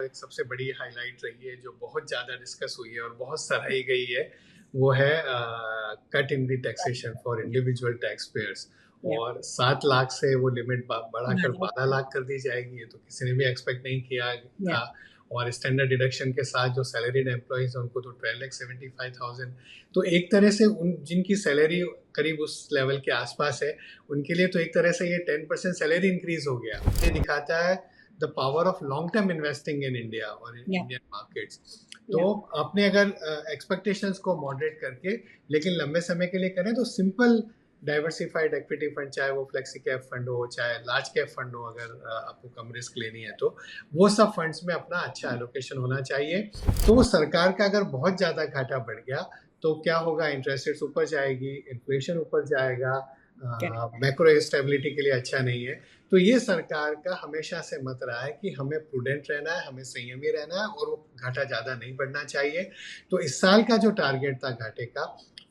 एक सबसे बड़ी हाईलाइट रही है, जो बहुत ज़्यादा डिस्कस हुई है और बहुत सराही गई है, वो है cut in the taxation for individual tax payers. और 7 लाख से वो लिमिट बढ़ाकर 12 लाख कर दी जाएगी। ये तो किसी ने भी एक्सपेक्ट नहीं किया था। और स्टैंडर्ड डिडक्शन के साथ जो सैलरीड एम्प्लॉइज हैं उनको तो 12,75,000। तो एक तरह से उन जिनकी सैलरी करीब उस लेवल के आसपास है, उनके लिए तो एक तरह से ये 10% सैलरी इंक्रीज हो गया। ये दिखाता है the power of long term investing in India और इंडियन मार्केट्स। तो अपने अगर एक्सपेक्टेशंस को मॉडरेट करके लेकिन लंबे समय के लिए करें तो सिंपल डाइवर्सिफाइड इक्विटी फंड, चाहे वो फ्लेक्सी कैप फंड हो चाहे लार्ज कैप फंड हो, अगर आपको कम रिस्क लेनी है तो वो सब फंड्स में अपना अच्छा एलोकेशन होना चाहिए। तो सरकार का अगर बहुत ज़्यादा घाटा बढ़ गया तो क्या होगा, इंटरेस्ट रेट्स ऊपर जाएगी, इन्फ्लेशन ऊपर जाएगा, मैक्रो स्टेबिलिटी के लिए अच्छा नहीं है। तो ये सरकार का हमेशा से मत रहा है कि हमें प्रूडेंट रहना है, हमें संयमी रहना है और वो घाटा ज़्यादा नहीं बढ़ना चाहिए। तो इस साल का जो टारगेट था घाटे का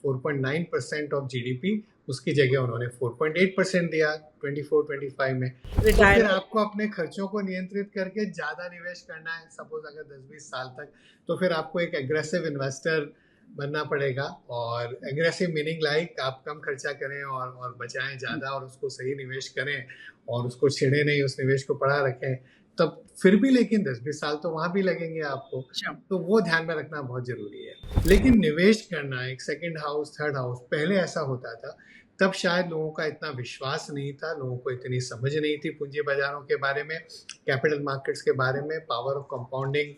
4.9% ऑफ जीडीपी, उसकी जगह उन्होंने 4.8% दिया 24-25 में। तो फिर आपको अपने खर्चों को नियंत्रित करके ज़्यादा निवेश करना है, सपोज अगर 10-20 साल तक, तो फिर आपको एक एग्रेसिव इन्वेस्टर बनना पड़ेगा। और एग्रेसिव मीनिंग लाइक आप कम खर्चा करें और बचाएं ज़्यादा और उसको सही निवेश करें और उसको छेड़े नहीं, उस निवेश को पड़ा रखें। तब फिर भी लेकिन 10-20 साल तो वहाँ भी लगेंगे आपको, तो वो ध्यान में रखना बहुत ज़रूरी है। लेकिन निवेश करना एक सेकंड हाउस, थर्ड हाउस, पहले ऐसा होता था, तब शायद लोगों का इतना विश्वास नहीं था, लोगों को इतनी समझ नहीं थी पूंजी बाजारों के बारे में, कैपिटल मार्केट्स के बारे में, power of compounding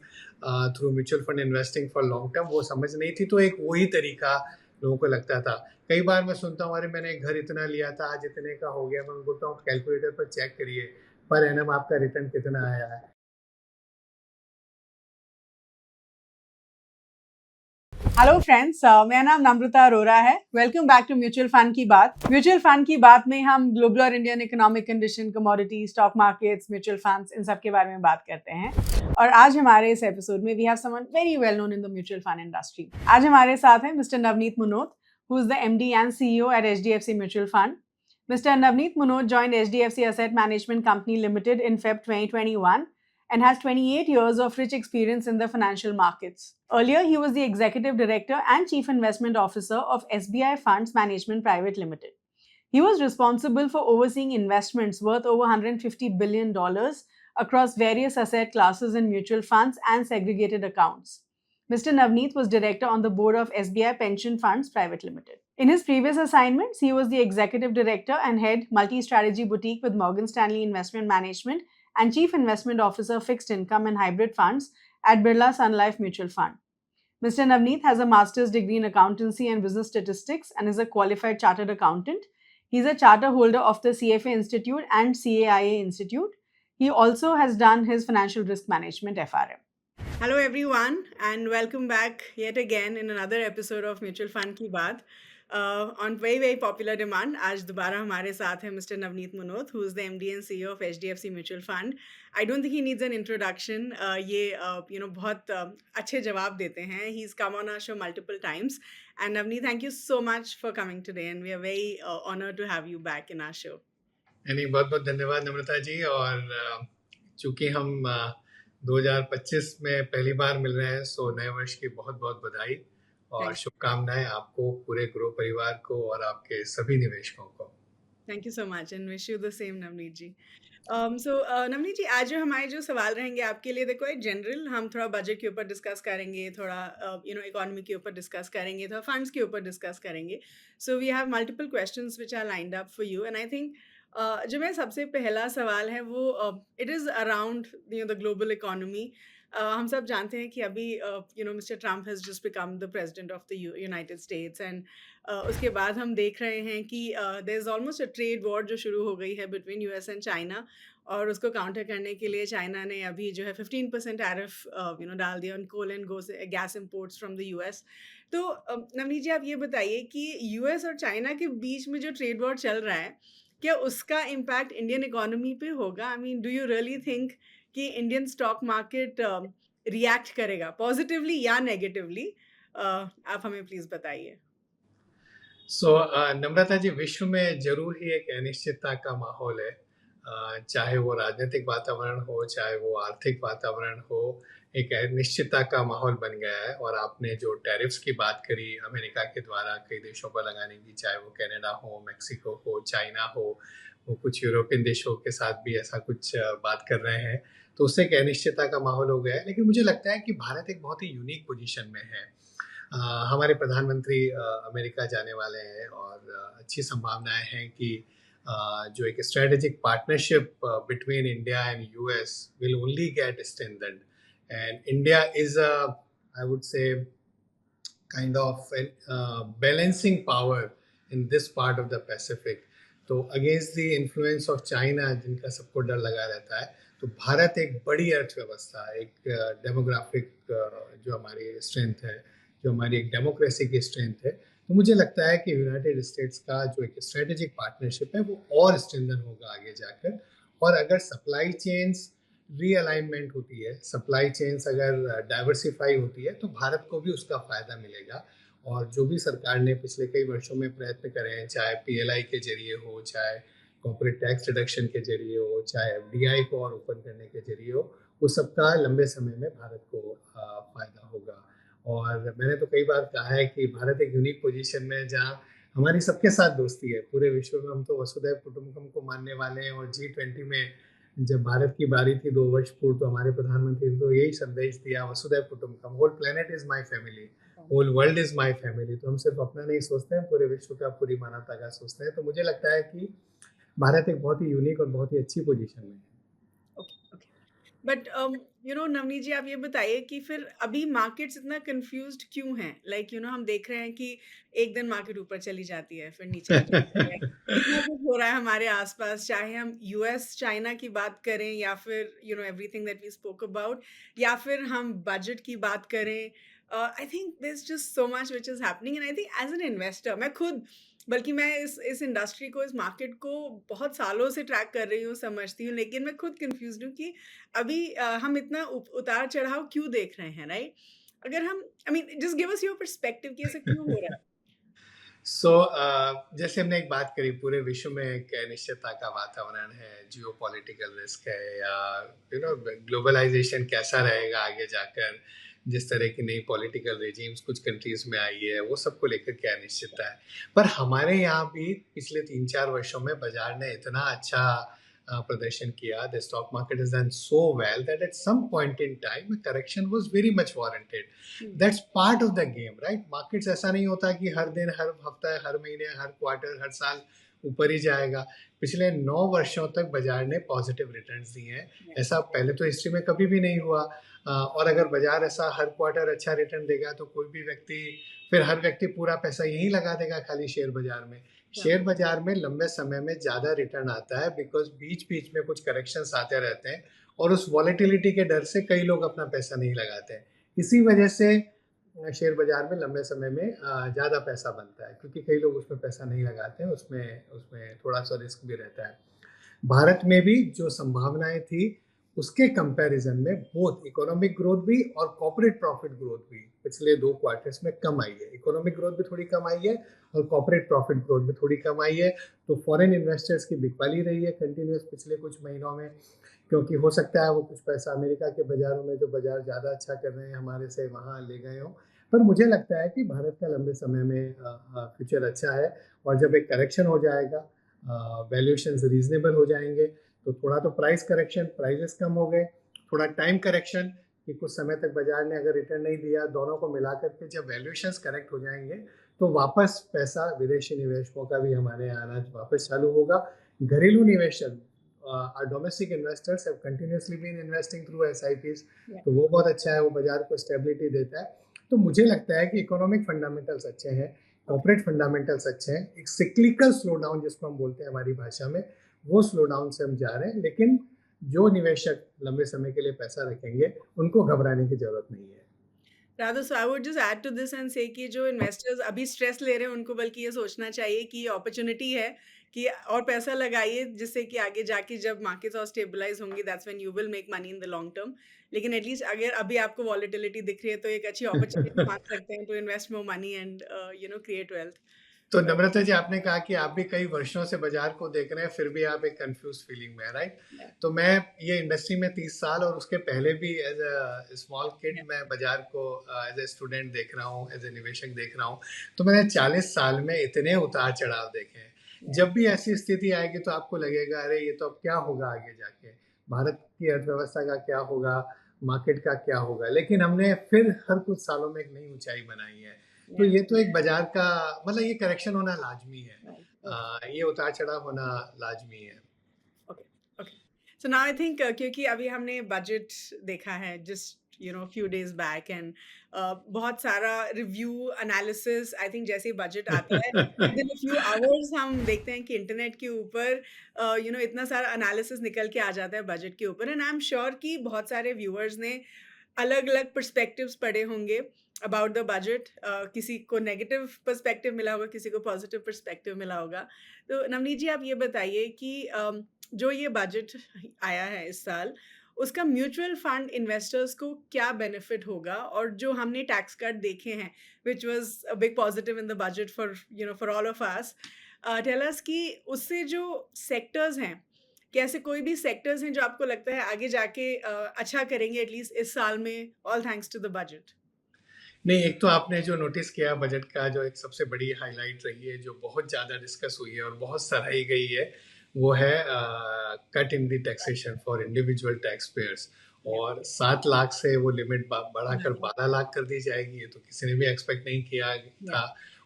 through mutual fund investing for long term, वो समझ नहीं थी। तो एक वही तरीका लोगों को लगता था। कई बार मैं सुनता हूँ, अरे मैंने घर इतना लिया था, आज इतने का हो गया। मैं बोलता हूँ कैलकुलेटर पर चेक करिए पर एनम आपका रिटर्न कितना आया है। हेलो फ्रेंड्स, मेरा नाम नम्रता अरोरा है। Welcome back to mutual fund की बात। म्यूचुअल फंड की बात में हम ग्लोबल और Indian economic condition, commodity, stock markets, mutual funds, इन सब के बारे में बात करते हैं। और आज हमारे इस एपिसोड में we have someone very well known in the mutual fund industry. आज हमारे साथ हैं mister Navneet Munot, who is the MD and CEO at HDFC Mutual Fund. Mr. Navneet Munot joined HDFC Asset Management Company Limited in Feb 2021 and has 28 years of rich experience in the financial markets. Earlier, he was the Executive Director and Chief Investment Officer of SBI Funds Management Private Limited. He was responsible for overseeing investments worth over $150 billion across various asset classes in mutual funds and segregated accounts. Mr. Navneet was director on the board of SBI Pension Funds Private Limited. In his previous assignments, he was the executive director and head multi-strategy boutique with Morgan Stanley Investment Management and chief investment officer fixed income and hybrid funds at Birla Sun Life Mutual Fund. Mr. Navneet has a master's degree in accountancy and business statistics and is a qualified chartered accountant. He is a charter holder of the CFA Institute and CAIA Institute. He also has done his financial risk management FRM. Hello everyone and welcome back yet again in another episode of Mutual Fund की बात. On very popular demand, आज दोबारा हमारे साथ है Mr. Navneet Munot, who is the MD and CEO of HDFC Mutual Fund. I don't think he needs an introduction. ये बहुत अच्छे जवाब देते हैं. He's come on our show multiple times. And Navneet, thank you so much for coming today, and we are very honored to have you back in our show. बहुत बहुत धन्यवाद नम्रता जी। और चूंकि हम 2025 में पहली बार मिल रहे हैं, सो नए वर्ष की बहुत बहुत बधाई और शुभकामनाएं आपको, पूरे ग्रो परिवार को और आपके सभी निवेशकों को। Thank you so much and wish you the same Navneet ji. Navneet ji, आज जो हमारे जो सवाल रहेंगे आपके लिए, देखो एक जनरल, हम थोड़ा बजट के ऊपर डिस्कस करेंगे, थोड़ा इकोनॉमी के ऊपर डिस्कस करेंगे, थोड़ा फंड्स के ऊपर डिस्कस करेंगे। So we have multiple questions which are lined up for you and I think जो मेरा सबसे पहला सवाल है वो it is around the global economy. हम सब जानते हैं कि अभी mister Trump has just become the president of the United States and उसके बाद हम देख रहे हैं कि there is almost a trade war जो शुरू हो गई है बिटवीन यूएस एंड चाइना, और उसको काउंटर करने के लिए चाइना ने अभी जो है 15% टैरिफ डाल दिया on coal and gas imports from the US. तो नवनीत जी, आप ये बताइए कि यूएस और चाइना के बीच में जो ट्रेड वॉर चल रहा है, क्या उसका इम्पैक्ट इंडियन इकोनॉमी पे होगा? I mean, do you really think कि इंडियन स्टॉक मार्केट रिएक्ट करेगा पॉजिटिवली या नेगेटिवली? आप हमें प्लीज बताइए। नम्रता जी, विश्व में जरूर ही एक अनिश्चितता का माहौल है। चाहे वो राजनीतिक वातावरण हो, चाहे वो आर्थिक वातावरण हो, एक अनिश्चितता का माहौल बन गया है। और आपने जो टैरिफ्स की बात करी अमेरिका के द्वारा कई देशों पर लगाने की, चाहे वो कनाडा हो, मेक्सिको हो, चाइना हो, वो कुछ यूरोपियन देशों के साथ भी ऐसा कुछ बात कर रहे हैं, तो उससे एक अनिश्चितता का माहौल हो गया है। लेकिन मुझे लगता है कि भारत एक बहुत ही यूनिक पोजीशन में है। हमारे प्रधानमंत्री अमेरिका जाने वाले हैं और अच्छी संभावनाएं हैं कि जो एक strategic partnership between India and US will only get strengthened, and India is a, I would say, kind of balancing power in this part of the Pacific. तो against the influence of China जिनका सबको डर लगा रहता है, तो भारत एक बड़ी अर्थव्यवस्था, एक डेमोग्राफिक जो हमारी स्ट्रेंथ है, जो हमारी एक डेमोक्रेसी की स्ट्रेंथ है, तो मुझे लगता है कि यूनाइटेड स्टेट्स का जो एक स्ट्रेटेजिक पार्टनरशिप है वो और स्ट्रेंथन होगा आगे जाकर। और अगर सप्लाई चेन्स रीअलाइनमेंट होती है, सप्लाई चेन्स अगर डाइवर्सिफाई होती है, तो भारत को भी उसका फायदा मिलेगा। और जो भी सरकार ने पिछले कई वर्षों में प्रयत्न करे हैं, चाहे पीएलआई के जरिए हो, चाहे कॉर्पोरेट टैक्स रिडक्शन के जरिए हो, चाहे एफडीआई को और ओपन करने के जरिए हो, उस सबका लंबे समय में भारत को फायदा होगा। और मैंने तो कई बार कहा है कि भारत एक यूनिक पोजीशन में है जहाँ हमारी सबके साथ दोस्ती है। पूरे विश्व में हम तो वसुधैव कुटुंबकम को मानने वाले हैं, और G20 में जब भारत की बारी थी 2 वर्ष पूर्व, तो हमारे प्रधानमंत्री ने तो यही संदेश दिया, वसुधैव कुटुंबकम, whole planet is my family, whole world is my family. तो हम सिर्फ अपना नहीं सोचते हैं, पूरे विश्व का, पूरी मानवता का सोचते हैं। तो मुझे लगता है कि भारत एक बहुत ही यूनिक और बहुत ही अच्छी पोजीशन में है। बट नवनीत जी, आप ये बताइए कि फिर अभी मार्केट्स इतना कंफ्यूज्ड क्यों हैं? लाइक हम देख रहे हैं कि एक दिन मार्केट ऊपर चली जाती है, फिर नीचे आ जाती है। इतना कुछ हो रहा है हमारे आसपास, चाहे हम यूएस चाइना की बात करें, या फिर everything that we spoke about, या फिर हम बजट की बात करें। I think there is just so much which is happening, and I think as an investor, मैं खुद, बल्कि मैं इस इंडस्ट्री को, इस मार्केट को बहुत सालों से ट्रैक कर रही हूँ, समझती हूँ, लेकिन मैं खुद कंफ्यूज्ड हूँ कि अभी हम इतना उतार चढ़ाव क्यों देख रहे हैं, राइट? अगर हम, I mean, just give us your perspective कि ऐसा क्यों हो रहा है। जैसे हमने एक बात करी, पूरे विश्व में एक अनिश्चितता का वातावरण है, जियोपॉलिटिकल रिस्क है, या ग्लोबलाइजेशन कैसा रहेगा आगे जाकर, जिस तरह की नई पॉलिटिकल रेजिम्स कुछ कंट्रीज में आई है, वो सबको लेकर क्या अनिश्चितता है। पर हमारे यहाँ भी पिछले 3-4 वर्षों में बाजार ने इतना अच्छा प्रदर्शन किया, the stock market has done so well that at some point in time a correction was very much warranted. That's part of the game, right? Markets ऐसा नहीं होता कि हर दिन, हर हफ्ता, हर महीने, हर क्वार्टर, हर साल ऊपर ही जाएगा। पिछले 9 वर्षों तक बाजार ने पॉजिटिव रिटर्न्स दिए हैं। ऐसा पहले तो हिस्ट्री में कभी भी नहीं हुआ। और अगर बाजार ऐसा हर क्वार्टर अच्छा रिटर्न देगा, तो कोई भी व्यक्ति, फिर हर व्यक्ति पूरा पैसा यही लगा देगा खाली शेयर बाजार में। शेयर बाजार में लंबे समय में ज्यादा रिटर्न आता है, बिकॉज बीच बीच में कुछ करेक्शंस आते रहते हैं, और उस वॉलेटिलिटी के डर से कई लोग अपना पैसा नहीं लगाते हैं। इसी वजह से शेयर बाजार में लंबे समय में ज़्यादा पैसा बनता है, क्योंकि कई लोग उसमें पैसा नहीं लगाते हैं, उसमें थोड़ा सा रिस्क भी रहता है। भारत में भी जो संभावनाएं थी, उसके कंपैरिजन में बोथ इकोनॉमिक ग्रोथ भी और कॉर्पोरेट प्रॉफिट ग्रोथ भी पिछले 2 क्वार्टर्स में कम आई है। इकोनॉमिक ग्रोथ भी थोड़ी कम आई है और कॉर्पोरेट प्रॉफिट ग्रोथ भी थोड़ी कम आई है। तो फॉरेन इन्वेस्टर्स की बिकवाली रही है कंटिन्यूस पिछले कुछ महीनों में, क्योंकि हो सकता है वो कुछ पैसा अमेरिका के बाजारों में, जो बाजार ज़्यादा अच्छा कर रहे हैं हमारे से, वहाँ ले गए हों। पर मुझे लगता है कि भारत का लंबे समय में फ्यूचर अच्छा है, और जब एक करेक्शन हो जाएगा, वैल्यूएशंस रीजनेबल हो जाएंगे, तो थोड़ा तो प्राइस करेक्शन, प्राइजेस कम हो गए, थोड़ा टाइम करेक्शन कि कुछ समय तक बाजार ने अगर रिटर्न नहीं दिया, दोनों को मिलाकर के जब वैल्यूएशंस करेक्ट हो जाएंगे, तो वापस पैसा विदेशी निवेशकों का भी हमारे यहाँ आना वापस चालू होगा। घरेलू निवेशक, domestic investors have continuously been investing through SIPs, तो वो बहुत अच्छा है, वो बाजार को स्टेबिलिटी देता है। तो मुझे लगता है कि इकोनॉमिक फंडामेंटल्स अच्छे हैं, कॉर्पोरेट फंडामेंटल्स अच्छे हैं, एक सिक्लिकल स्लो डाउन जिसको हम बोलते हैं हमारी भाषा में, वो स्लो डाउन से हम जा रहे हैं। लेकिन जो निवेशक लंबे समय के लिए पैसा रखेंगे, उनको घबराने की जरूरत नहीं है। Rather, so I would just add to this and say कि जो इन्वेस्टर्स अभी स्ट्रेस ले रहे हैं, उनको बल्कि ये सोचना चाहिए कि ये अपॉर्चुनिटी है कि और पैसा लगाइए, जिससे कि आगे जाके जब मार्केट्स और स्टेबलाइज होंगी, that's when you will make money in the long term. लेकिन एटलीस्ट अगर अभी आपको वॉलेटिलिटी दिख रही है, तो एक अच्छी अपॉर्चुनिटी मान सकते हैं to invest more money and create wealth. तो नम्रता जी, आपने कहा कि आप भी कई वर्षों से बाजार को देख रहे हैं, फिर भी आप एक कंफ्यूज फीलिंग में है, राइट? Yeah. तो मैं ये इंडस्ट्री में 30 साल और उसके पहले भी as a small kid Yeah. मैं बाजार को एज ए स्टूडेंट देख रहा हूँ, एज ए निवेशक देख रहा हूँ। तो मैंने 40 साल में इतने उतार चढ़ाव देखे हैं। Yeah. जब भी ऐसी स्थिति आएगी तो आपको लगेगा अरे ये तो अब क्या होगा आगे जाके, भारत की अर्थव्यवस्था का क्या होगा, मार्केट का क्या होगा। लेकिन हमने फिर हर कुछ सालों में एक नई ऊंचाई बनाई है। तो ये तो एक बाजार का मतलब ये करेक्शन होना लाजमी है। ये उतार चढ़ाव होना लाजमी है। Okay okay so now I think क्योंकि अभी हमने बजट देखा है just few days back and बहुत सारा रिव्यू एनालिसिस आई थिंक जैसे बजट आता है विद इन फ्यू आवर्स हम देखते हैं कि इंटरनेट के ऊपर इतना सारा एनालिसिस निकल के आ जाता है बजट के ऊपर एंड आई एम श्योर कि बहुत सारे व्यूअर्स ने अलग अलग पर्सपेक्टिव्स पढ़े होंगे अबाउट द बजट। किसी को नेगेटिव पर्सपेक्टिव मिला होगा, किसी को पॉजिटिव पर्सपेक्टिव मिला होगा। तो नवनीत जी आप ये बताइए कि जो ये बजट आया है इस साल उसका म्यूचुअल फंड इन्वेस्टर्स को क्या बेनिफिट होगा, और जो हमने टैक्स कट देखे हैं which was a big positive in the budget for all of us, tell us कि उससे जो सेक्टर्स हैं, कैसे कोई भी सेक्टर्स हैं जो आपको लगता है आगे जाके अच्छा करेंगे एटलीस्ट इस साल में, all thanks to the budget? नहीं, एक तो आपने जो नोटिस किया बजट का, जो एक सबसे बड़ी हाईलाइट रही है, जो बहुत ज़्यादा डिस्कस हुई है और बहुत सराही गई है, वो है cut in the taxation for individual tax payers. और 7 लाख से वो लिमिट बढ़ाकर 12 लाख कर दी जाएगी। ये तो किसी ने भी एक्सपेक्ट नहीं किया था।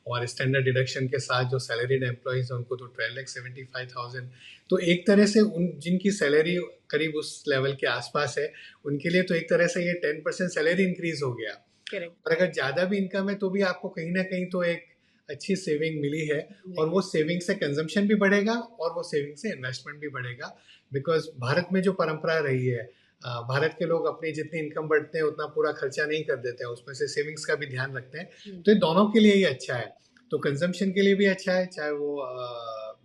और स्टैंडर्ड डिडक्शन के साथ जो सैलरीड एम्प्लॉइज हैं उनको तो 12,75,000। तो एक तरह से उन जिनकी सैलरी करीब उस लेवल के आसपास है उनके लिए तो एक तरह से ये 10% सैलरी इंक्रीज हो गया। और अगर ज़्यादा भी इनकम है तो भी आपको कहीं ना कहीं तो एक अच्छी सेविंग मिली है। और वो सेविंग से कंजम्पशन भी बढ़ेगा और वो सेविंग से इन्वेस्टमेंट भी बढ़ेगा। बिकॉज भारत में जो परंपरा रही है, भारत के लोग अपनी जितनी इनकम बढ़ते हैं उतना पूरा खर्चा नहीं कर देते हैं, उसमें से सेविंग्स का भी ध्यान रखते हैं। तो ये दोनों के लिए ही अच्छा है। तो कंजम्पशन के लिए भी अच्छा है, चाहे वो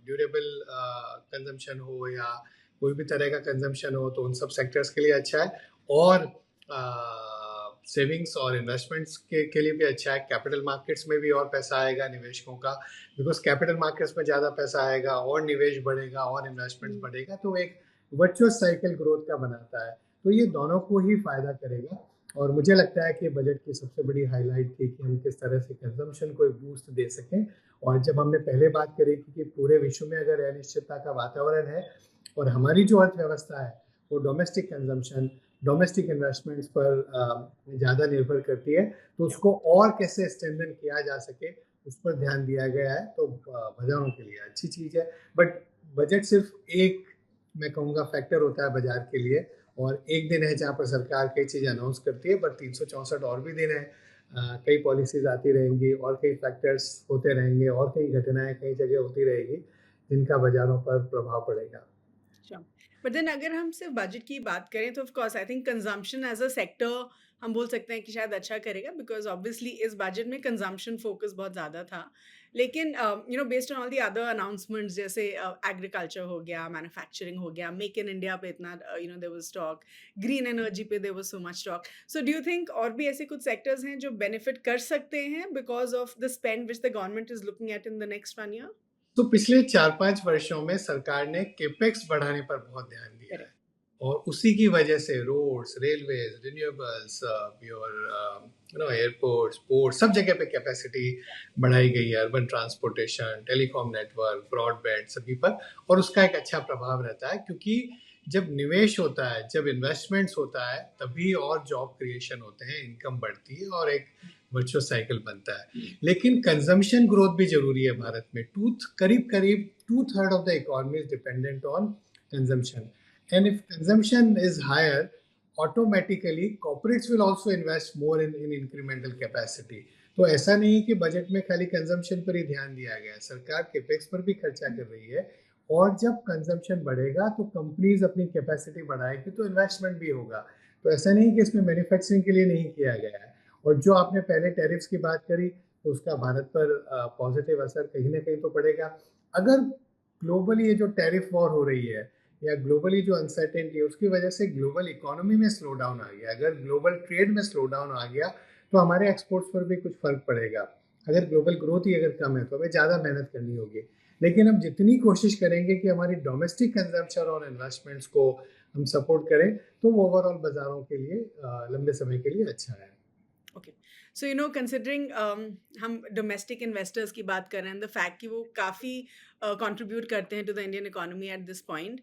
ड्यूरेबल कंजम्पशन हो या कोई भी तरह का कंजम्पशन हो, तो उन सब सेक्टर्स के लिए अच्छा है। और सेविंग्स और इन्वेस्टमेंट्स के लिए भी अच्छा है। कैपिटल मार्केट्स में भी और पैसा आएगा निवेशकों का, बिकॉज कैपिटल मार्केट्स में ज़्यादा पैसा आएगा और निवेश बढ़ेगा और इन्वेस्टमेंट्स बढ़ेगा, तो एक वर्चुअस साइकिल ग्रोथ का बनाता है। तो ये दोनों को ही फायदा करेगा। और मुझे लगता है कि बजट की सबसे बड़ी हाईलाइट थी कि हम किस तरह से कंजम्पशन को एक बूस्ट दे सकें। और जब हमने पहले बात करी कि पूरे विश्व में अगर अनिश्चितता का वातावरण है और हमारी जो अर्थव्यवस्था है वो डोमेस्टिक कंजम्पशन, डोमेस्टिक इन्वेस्टमेंट्स पर ज़्यादा निर्भर करती है, तो उसको और कैसे स्ट्रेंथन किया जा सके उस पर ध्यान दिया गया है। तो बाजारों के लिए अच्छी चीज़ है। बट बजट सिर्फ एक, मैं कहूँगा, फैक्टर होता है बाजार के लिए। और एक दिन है जहाँ पर सरकार कई चीज़ अनाउंस करती है, पर 364 और भी दिन है। कई पॉलिसीज आती रहेंगी और कई फैक्टर्स होते रहेंगे और कई घटनाएं कई जगह होती रहेगी जिनका बाजारों पर प्रभाव पड़ेगा। बट देन अगर हम सिर्फ बजट की बात करें तो of course I think consumption as a sector हम बोल सकते हैं कि शायद अच्छा करेगा, बिकॉज ऑब्वियसली इस बजट में कंजम्पशन फोकस बहुत ज़्यादा था। लेकिन based on all the other announcements जैसे एग्रीकल्चर हो गया, मैन्युफैक्चरिंग हो गया, मेक इन इंडिया पे इतना there was talk, green energy पे there was so much talk. So do you think और भी ऐसे कुछ सेक्टर्स हैं जो बेनिफिट कर सकते हैं because of the spend which the government is looking at in the next 1 year? तो पिछले 4-5 वर्षों में सरकार ने केपेक्स बढ़ाने पर बहुत ध्यान दिया है। और उसी की वजह से roads, railways, renewables, airports, port, सब जगह पे कैपेसिटी बढ़ाई गई है। Urban transportation, telecom network, broadband, सभी पर। और उसका एक अच्छा प्रभाव रहता है, क्योंकि जब निवेश होता है, जब इन्वेस्टमेंट्स होता है, तभी और जॉब क्रिएशन होते हैं, इनकम बढ़ती है और एक वर्चुअस साइकिल बनता है। लेकिन कंजम्पशन ग्रोथ भी जरूरी है भारत में। करीब 2/3 of the economy is dependent on consumption. And if consumption is higher, automatically corporates will also invest more in incremental capacity. तो ऐसा नहीं है कि बजट में खाली कंजम्पशन पर ही ध्यान दिया गया है, सरकार केपेक्स पर भी खर्चा कर रही है। और जब कंजम्पशन बढ़ेगा तो कंपनीज अपनी कैपेसिटी बढ़ाएगी, तो इन्वेस्टमेंट भी होगा। तो ऐसा नहीं कि इसमें मैन्युफैक्चरिंग के लिए नहीं किया गया है। और जो आपने पहले टैरिफ्स की बात करी, तो उसका भारत पर पॉजिटिव असर कहीं ना कहीं तो पड़ेगा। अगर ग्लोबली ये जो टैरिफ वॉर हो रही है या ग्लोबली जो अनसर्टेनिटी है, उसकी वजह से ग्लोबल इकोनॉमी में स्लो डाउन आ गया, अगर ग्लोबल ट्रेड में स्लो डाउन आ गया, तो हमारे एक्सपोर्ट्स पर भी कुछ फर्क पड़ेगा। अगर ग्लोबल ग्रोथ ही अगर कम है तो हमें ज़्यादा मेहनत करनी होगी। लेकिन हम जितनी कोशिश करेंगे कि हमारी डोमेस्टिक कंजम्पशन और इन्वेस्टमेंट्स को हम सपोर्ट करें तो वो ओवरऑल बाज़ारों के लिए लंबे समय के लिए अच्छा है। Okay, so you no considering हम डोमेस्टिक इन्वेस्टर्स की बात कर रहे हैं, द फैक्ट कि वो काफ़ी कंट्रीब्यूट करते हैं to the Indian economy at this point,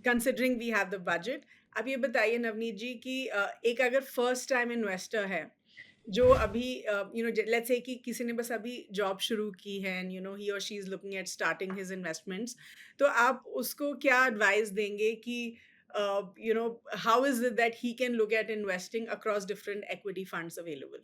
considering we have the budget. अब ये बताइए नवनीत जी कि एक अगर फर्स्ट टाइम इन्वेस्टर है जो अभी यू नो लेट्स से कि किसी ने बस अभी जॉब शुरू की है एंड यू नो ही और she is looking at starting his investments, तो आप उसको क्या एडवाइस देंगे कि you know how is it that he can look at investing across different equity funds available?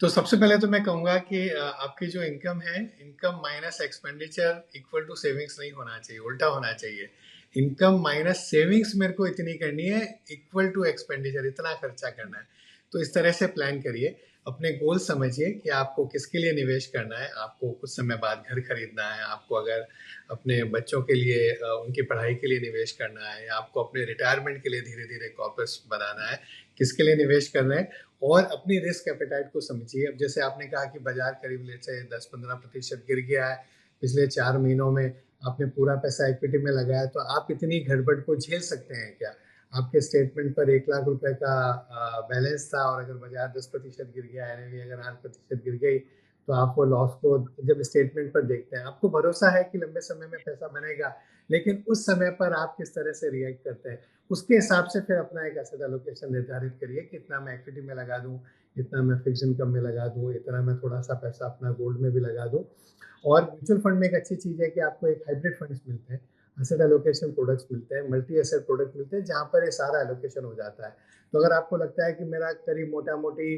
तो सबसे पहले तो मैं कहूँगा कि आपकी जो इनकम है, income minus expenditure equal to savings नहीं होना चाहिए, उल्टा होना चाहिए। इनकम माइनस सेविंग्स मेरे को इतनी करनी है इक्वल टू एक्सपेंडिचर, इतना खर्चा करना है। तो इस तरह से प्लान करिए, अपने गोल समझिए कि आपको किसके लिए निवेश करना है। आपको कुछ समय बाद घर खरीदना है, आपको अगर अपने बच्चों के लिए उनकी पढ़ाई के लिए निवेश करना है, या आपको अपने रिटायरमेंट के लिए धीरे धीरे कॉर्पस बनाना है, किसके लिए निवेश करना है। और अपनी रिस्क एपेटाइट को समझिए। अब जैसे आपने कहा कि बाजार करीब ले से 10-15% गिर गया है पिछले 4 महीनों में, आपने पूरा पैसा इक्विटी में लगाया, तो आप इतनी गड़बड़ को झेल सकते हैं क्या? आपके स्टेटमेंट पर 1 लाख रुपए का बैलेंस था और अगर बाजार 10% गिर गया, एनएवी अगर 8% गिर गई, तो आप वो लॉस को जब स्टेटमेंट पर देखते हैं, आपको भरोसा है कि लंबे समय में पैसा बनेगा, लेकिन उस समय पर आप किस तरह से रिएक्ट करते हैं, उसके हिसाब से फिर अपना एक एसेट एलोकेशन निर्धारित करिए कि इतना मैं इक्विटी में लगा दूं, इतना मैं फिक्स इनकम में लगा दूं, इतना मैं थोड़ा सा पैसा अपना गोल्ड में भी लगा दूं। और म्यूचुअल फंड में एक अच्छी चीज़ है कि आपको एक हाइब्रिड फंड्स मिलते हैं, एसेट एलोकेशन प्रोडक्ट्स मिलते हैं, मल्टी एसेट प्रोडक्ट मिलते हैं, जहाँ पर ये सारा एलोकेशन हो जाता है। तो अगर आपको लगता है कि मेरा करीब मोटा मोटी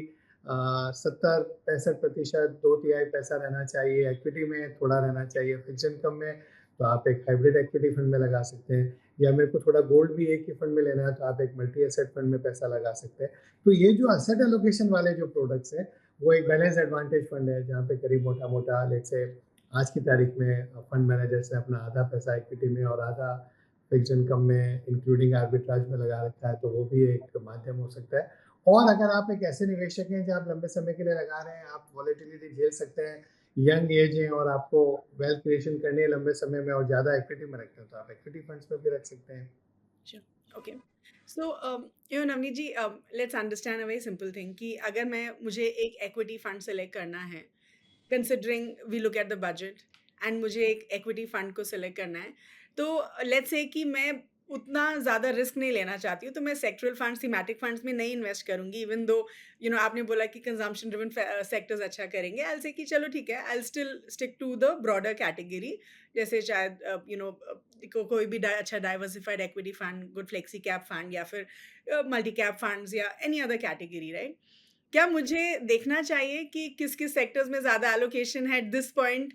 70-65% 2/3 पैसा रहना चाहिए इक्विटी में, थोड़ा रहना चाहिए फिक्स इनकम में, तो आप एक हाइब्रिड इक्विटी फंड में लगा सकते हैं। या मेरे को थोड़ा गोल्ड भी एक ही फंड में लेना है, तो आप एक मल्टी एसेट फंड में पैसा लगा सकते हैं। तो ये जो एसेट एलोकेशन वाले जो प्रोडक्ट्स हैं, वो एक बैलेंस एडवांटेज फंड है, जहाँ पे करीब मोटा मोटा लेट्स से आज की तारीख में फंड मैनेजर्स ने अपना आधा पैसा इक्विटी में और आधा फिक्स इनकम में इंक्लूडिंग आर्बिट्राज में लगा रखा है, तो वो भी एक माध्यम हो सकता है। और अगर आप एक ऐसे निवेशक हैं जो आप लंबे समय के लिए लगा रहे हैं, आप वॉलेटिलिटी झेल सकते हैं, यंग एज है और आपको वेल्थ क्रिएशन करनी है लंबे समय में और ज़्यादा इक्विटी में रखते हैं, तो आप इक्विटी फंड्स में भी रख सकते हैं। Okay, so you know Navneet ji, let's understand a very simple thing कि अगर मुझे एक इक्विटी फंड सेलेक्ट करना है, considering we look at the budget, and मुझे एक इक्विटी फंड को सिलेक्ट करना है, तो लेट्स से कि मैं उतना ज़्यादा रिस्क नहीं लेना चाहती हूँ, तो मैं सेक्टरल फंड्स, थीमेटिक फंड्स में नहीं इन्वेस्ट करूँगी, इवन दो यू नो आपने बोला कि कंजम्पशन ड्रिवन सेक्टर्स अच्छा करेंगे, आई से कि चलो ठीक है, I still stick to the broader category, जैसे शायद यू नो कोई भी अच्छा diversified equity fund, good flexi cap fund, या फिर मल्टी कैप फंड्स, या एनी अदर कैटेगरी, राइट? क्या मुझे देखना चाहिए कि किस किस सेक्टर्स में ज़्यादा एलोकेशन है एट दिस पॉइंट,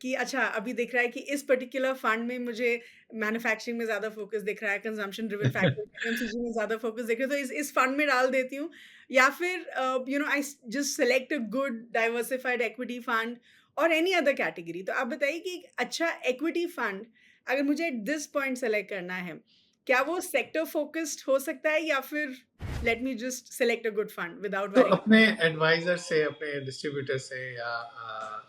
कि अच्छा अभी दिख रहा है कि इस पर्टिकुलर फंड में मुझे मैन्युफैक्चरिंग में ज़्यादा फोकस दिख रहा है, कंजम्पशन ड्रिवन फैक्टर्स एफएमसीजी में ज़्यादा फोकस दिख रहा है, तो इस फंड में डाल देती हूँ, या फिर you know I just select a good diversified equity fund और एनी अदर कैटेगरी? तो आप बताइए कि एक अच्छा इक्विटी फंड अगर मुझे एट दिस पॉइंट सेलेक्ट करना है, क्या वो सेक्टर फोकस्ड हो सकता है, या फिर let me just select a good fund without तो वरिंग? अपने एडवाइजर से, अपने डिस्ट्रीब्यूटर से, या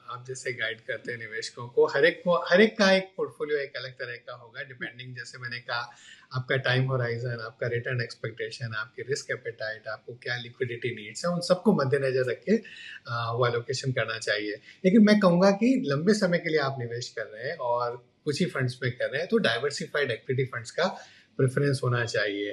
आप जैसे गाइड करते हैं निवेशकों को, हर एक का एक पोर्टफोलियो एक अलग तरह का होगा, डिपेंडिंग, जैसे मैंने कहा, आपका टाइम होराइजन, आपका रिटर्न एक्सपेक्टेशन, आपकी रिस्क एपेटाइट, आपको क्या लिक्विडिटी नीड्स है, उन सबको मद्देनजर रख के वो एलोकेशन करना चाहिए। लेकिन मैं कहूँगा कि लंबे समय के लिए आप निवेश कर रहे हैं और कुछ ही फंड्स में कर रहे हैं, तो डाइवर्सिफाइड इक्विटी फंड्स का प्रेफरेंस होना चाहिए।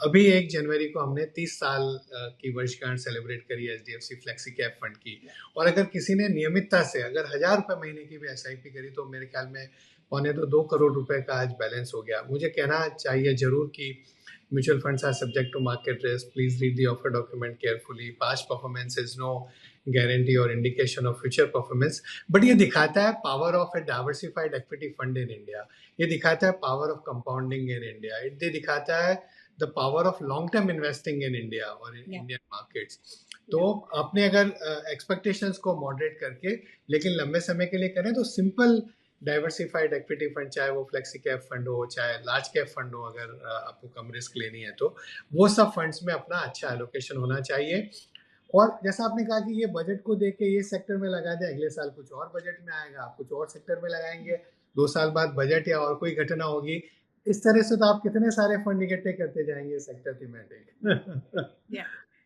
अभी 1 जनवरी को हमने 30 साल की वर्षगांठ सेलिब्रेट करी HDFC फ्लेक्सी कैप फंड की, और अगर किसी ने नियमितता से अगर 1000 रुपये महीने की भी SIP करी, तो मेरे ख्याल में 2.25 करोड़ रुपए का आज बैलेंस हो गया। मुझे कहना चाहिए जरूर कि mutual funds are subject to market risk, please read the offer document carefully, past performance is no guarantee और indication of future performance, but ये दिखाता है power of a diversified equity fund in India, ये दिखाता है power of compounding in India, ये दिखाता है the power of long term investing in India और इन इंडियन मार्केट्स। तो अपने अगर एक्सपेक्टेशंस को मॉडरेट करके लेकिन लंबे समय के लिए करें, तो सिंपल डाइवर्सिफाइड इक्विटी फंड, चाहे वो फ्लेक्सी कैप फंड हो, चाहे लार्ज कैप फंड हो, अगर आपको कम रिस्क लेनी है, तो वो सब फंड्स में अपना अच्छा एलोकेशन होना चाहिए। और जैसा आपने कहा कि ये बजट को देख के ये सेक्टर में लगा दे, अगले साल कुछ और बजट में आएगा, आप कुछ और सेक्टर में लगाएंगे, 2 साल बाद बजट या और कोई घटना होगी, इस तरह से तो आप कितने सारे फंड इकट्ठे करते जाएंगे sector thematic.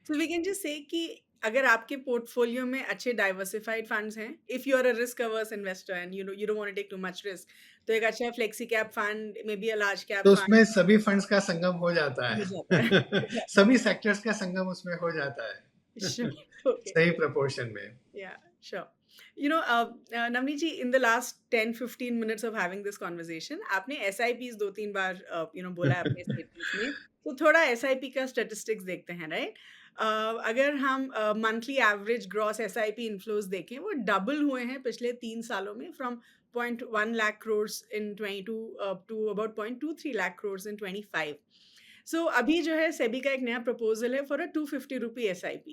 So we can just say कि अगर आपके पोर्टफोलियो में अच्छे डाइवर्सिफाइड फंड्स हैं, if you are a risk averse investor and you don't want to take too much risk, तो एक अच्छा flexi cap fund, may be a large cap तो फंड उसमें सभी फंड्स का संगम हो जाता हो है। जाता है। सभी सेक्टर्स का संगम उसमें हो जाता है। Sure. Okay. सही प्रपोर्शन में। Yeah, sure. You know, Navneet ji, in the last 10-15 minutes of having this conversation, आपने SIPs 2-3 बार बोला है अपने statements में, तो थोड़ा SIP का statistics देखते हैं, right? अगर हम monthly average gross SIP inflows देखें, वो double हुए हैं पिछले 3 सालों में, from 0.1 lakh crores in 22 to about 0.23 lakh crores in 25. So अभी जो है सेबी का एक नया प्रपोजल है for a 250 rupee SIP.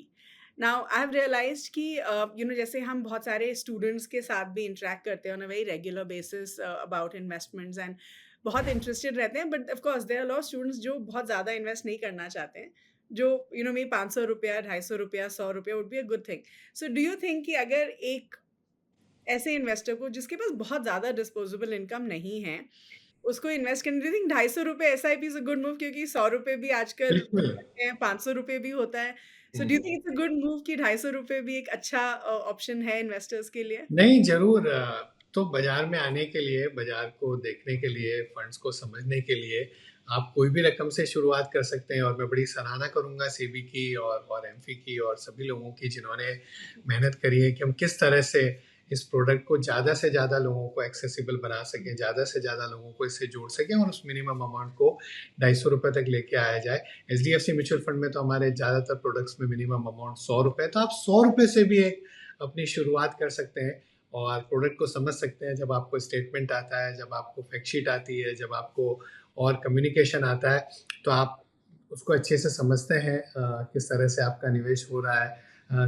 Now I have realized कि जैसे हम बहुत सारे स्टूडेंट्स के साथ भी इंटरेक्ट करते हैं on a very regular basis about investments and बहुत इंटरेस्टेड रहते हैं, but of course there are lot students जो बहुत ज़्यादा इन्वेस्ट नहीं करना चाहते हैं, जो मे 500 रुपया, 250 रुपया, 100 रुपया would be a good thing. So do you think कि अगर एक ऐसे इन्वेस्टर को जिसके पास बहुत ज़्यादा डिस्पोजेबल इनकम नहीं है, उसको इन्वेस्ट करने, डू यू थिंक 250 रुपये SIP is a good move? क्योंकि 100 रुपये भी आजकल बिल्कुल। 500 रुपये भी होता है. सो do you think it's a good move कि 250 रुपये भी एक अच्छा ऑप्शन है इन्वेस्टर्स के लिए? नहीं, जरूर। तो बाजार में आने के लिए, बाजार को देखने के लिए, फंड्स को समझने के लिए आप कोई भी रकम से शुरुआत कर सकते हैं। और मैं बड़ी सराहना करूंगा सेबी की और एमफी की और सभी लोगों की जिन्होंने मेहनत करी है कि हम किस तरह से इस प्रोडक्ट को ज़्यादा से ज़्यादा लोगों को एक्सेसिबल बना सकें, ज़्यादा से ज़्यादा लोगों को इससे जोड़ सकें और उस मिनिमम अमाउंट को 250 रुपये तक लेके आया जाए। HDFC म्यूचुअल फंड में तो हमारे ज़्यादातर प्रोडक्ट्स में मिनिमम अमाउंट 100 रुपये, तो आप 100 रुपये से भी एक अपनी शुरुआत कर सकते हैं और प्रोडक्ट को समझ सकते हैं। जब आपको स्टेटमेंट आता है, जब आपको फैक्टशीट आती है, जब आपको और कम्युनिकेशन आता है, तो आप उसको अच्छे से समझते हैं किस तरह से आपका निवेश हो रहा है,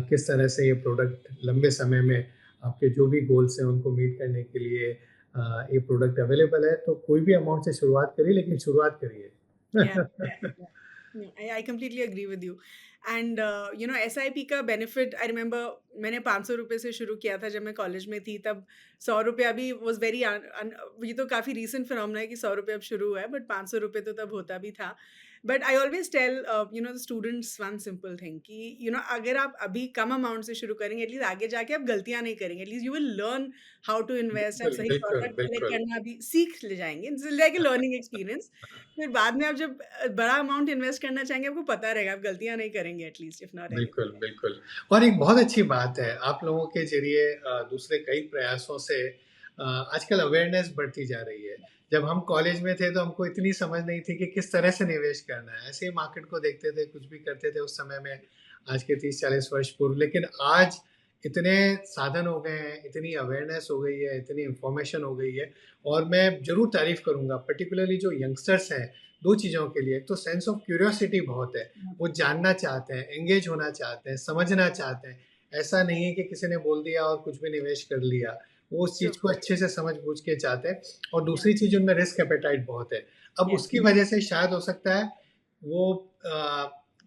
किस तरह से ये प्रोडक्ट लंबे समय में आपके जो भी गोल्स हैं उनको मीट करने के लिए ये प्रोडक्ट अवेलेबल है। तो कोई भी अमाउंट से शुरुआत करिए, लेकिन शुरुआत करिए। I completely agree with you. And SIP का बेनिफिट, आई रिमेंबर मैंने 500 रुपये से शुरू किया था जब मैं कॉलेज में थी, तब 100 रुपया भी वॉज वेरी, ये तो काफ़ी रीसेंट फिनोमेना है कि 100 रुपये अब शुरू हुआ है, बट 500 रुपये तो तब होता भी था. But I always tell students one simple thing कि अगर आप अभी कम अमाउंट से शुरू करेंगे, एटलीस्ट आगे जाके आप गलतियां नहीं करेंगे, at least you will learn how to invest, आप सही बिल्कुल, प्रोडक्ट सेलेक्ट बिल्कुल। करना भी सीख ले जाएंगे. It's like a learning experience. फिर बाद में आप जब बड़ा अमाउंट इन्वेस्ट करना चाहेंगे, आपको पता रहेगा, आप गलतियां नहीं करेंगे एटलीस्ट, इफ नॉट. बिल्कुल, बिल्कुल। और एक बहुत अच्छी बात है, आप लोगों के जरिए दूसरे कई प्रयासों से आजकल अवेयरनेस बढ़ती जा रही है। जब हम कॉलेज में थे तो हमको इतनी समझ नहीं थी कि किस तरह से निवेश करना है। ऐसे ही मार्केट को देखते थे, कुछ भी करते थे उस समय में, आज के 30-40 वर्ष पूर्व। लेकिन आज इतने साधन हो गए हैं, इतनी अवेयरनेस हो गई है, इतनी इंफॉर्मेशन हो गई है। और मैं ज़रूर तारीफ़ करूँगा पर्टिकुलरली जो यंगस्टर्स हैं, 2 चीज़ों के लिए। एक तो सेंस ऑफ क्यूरियोसिटी बहुत है, वो जानना चाहते हैं, एंगेज होना चाहते हैं, समझना चाहते हैं। ऐसा नहीं है कि किसी ने बोल दिया और कुछ भी निवेश कर लिया, वो उस चीज़ को अच्छे से समझ बूझ के चाहते हैं। और दूसरी चीज़, उनमें रिस्क एपेटाइट बहुत है। अब उसकी वजह से शायद हो सकता है वो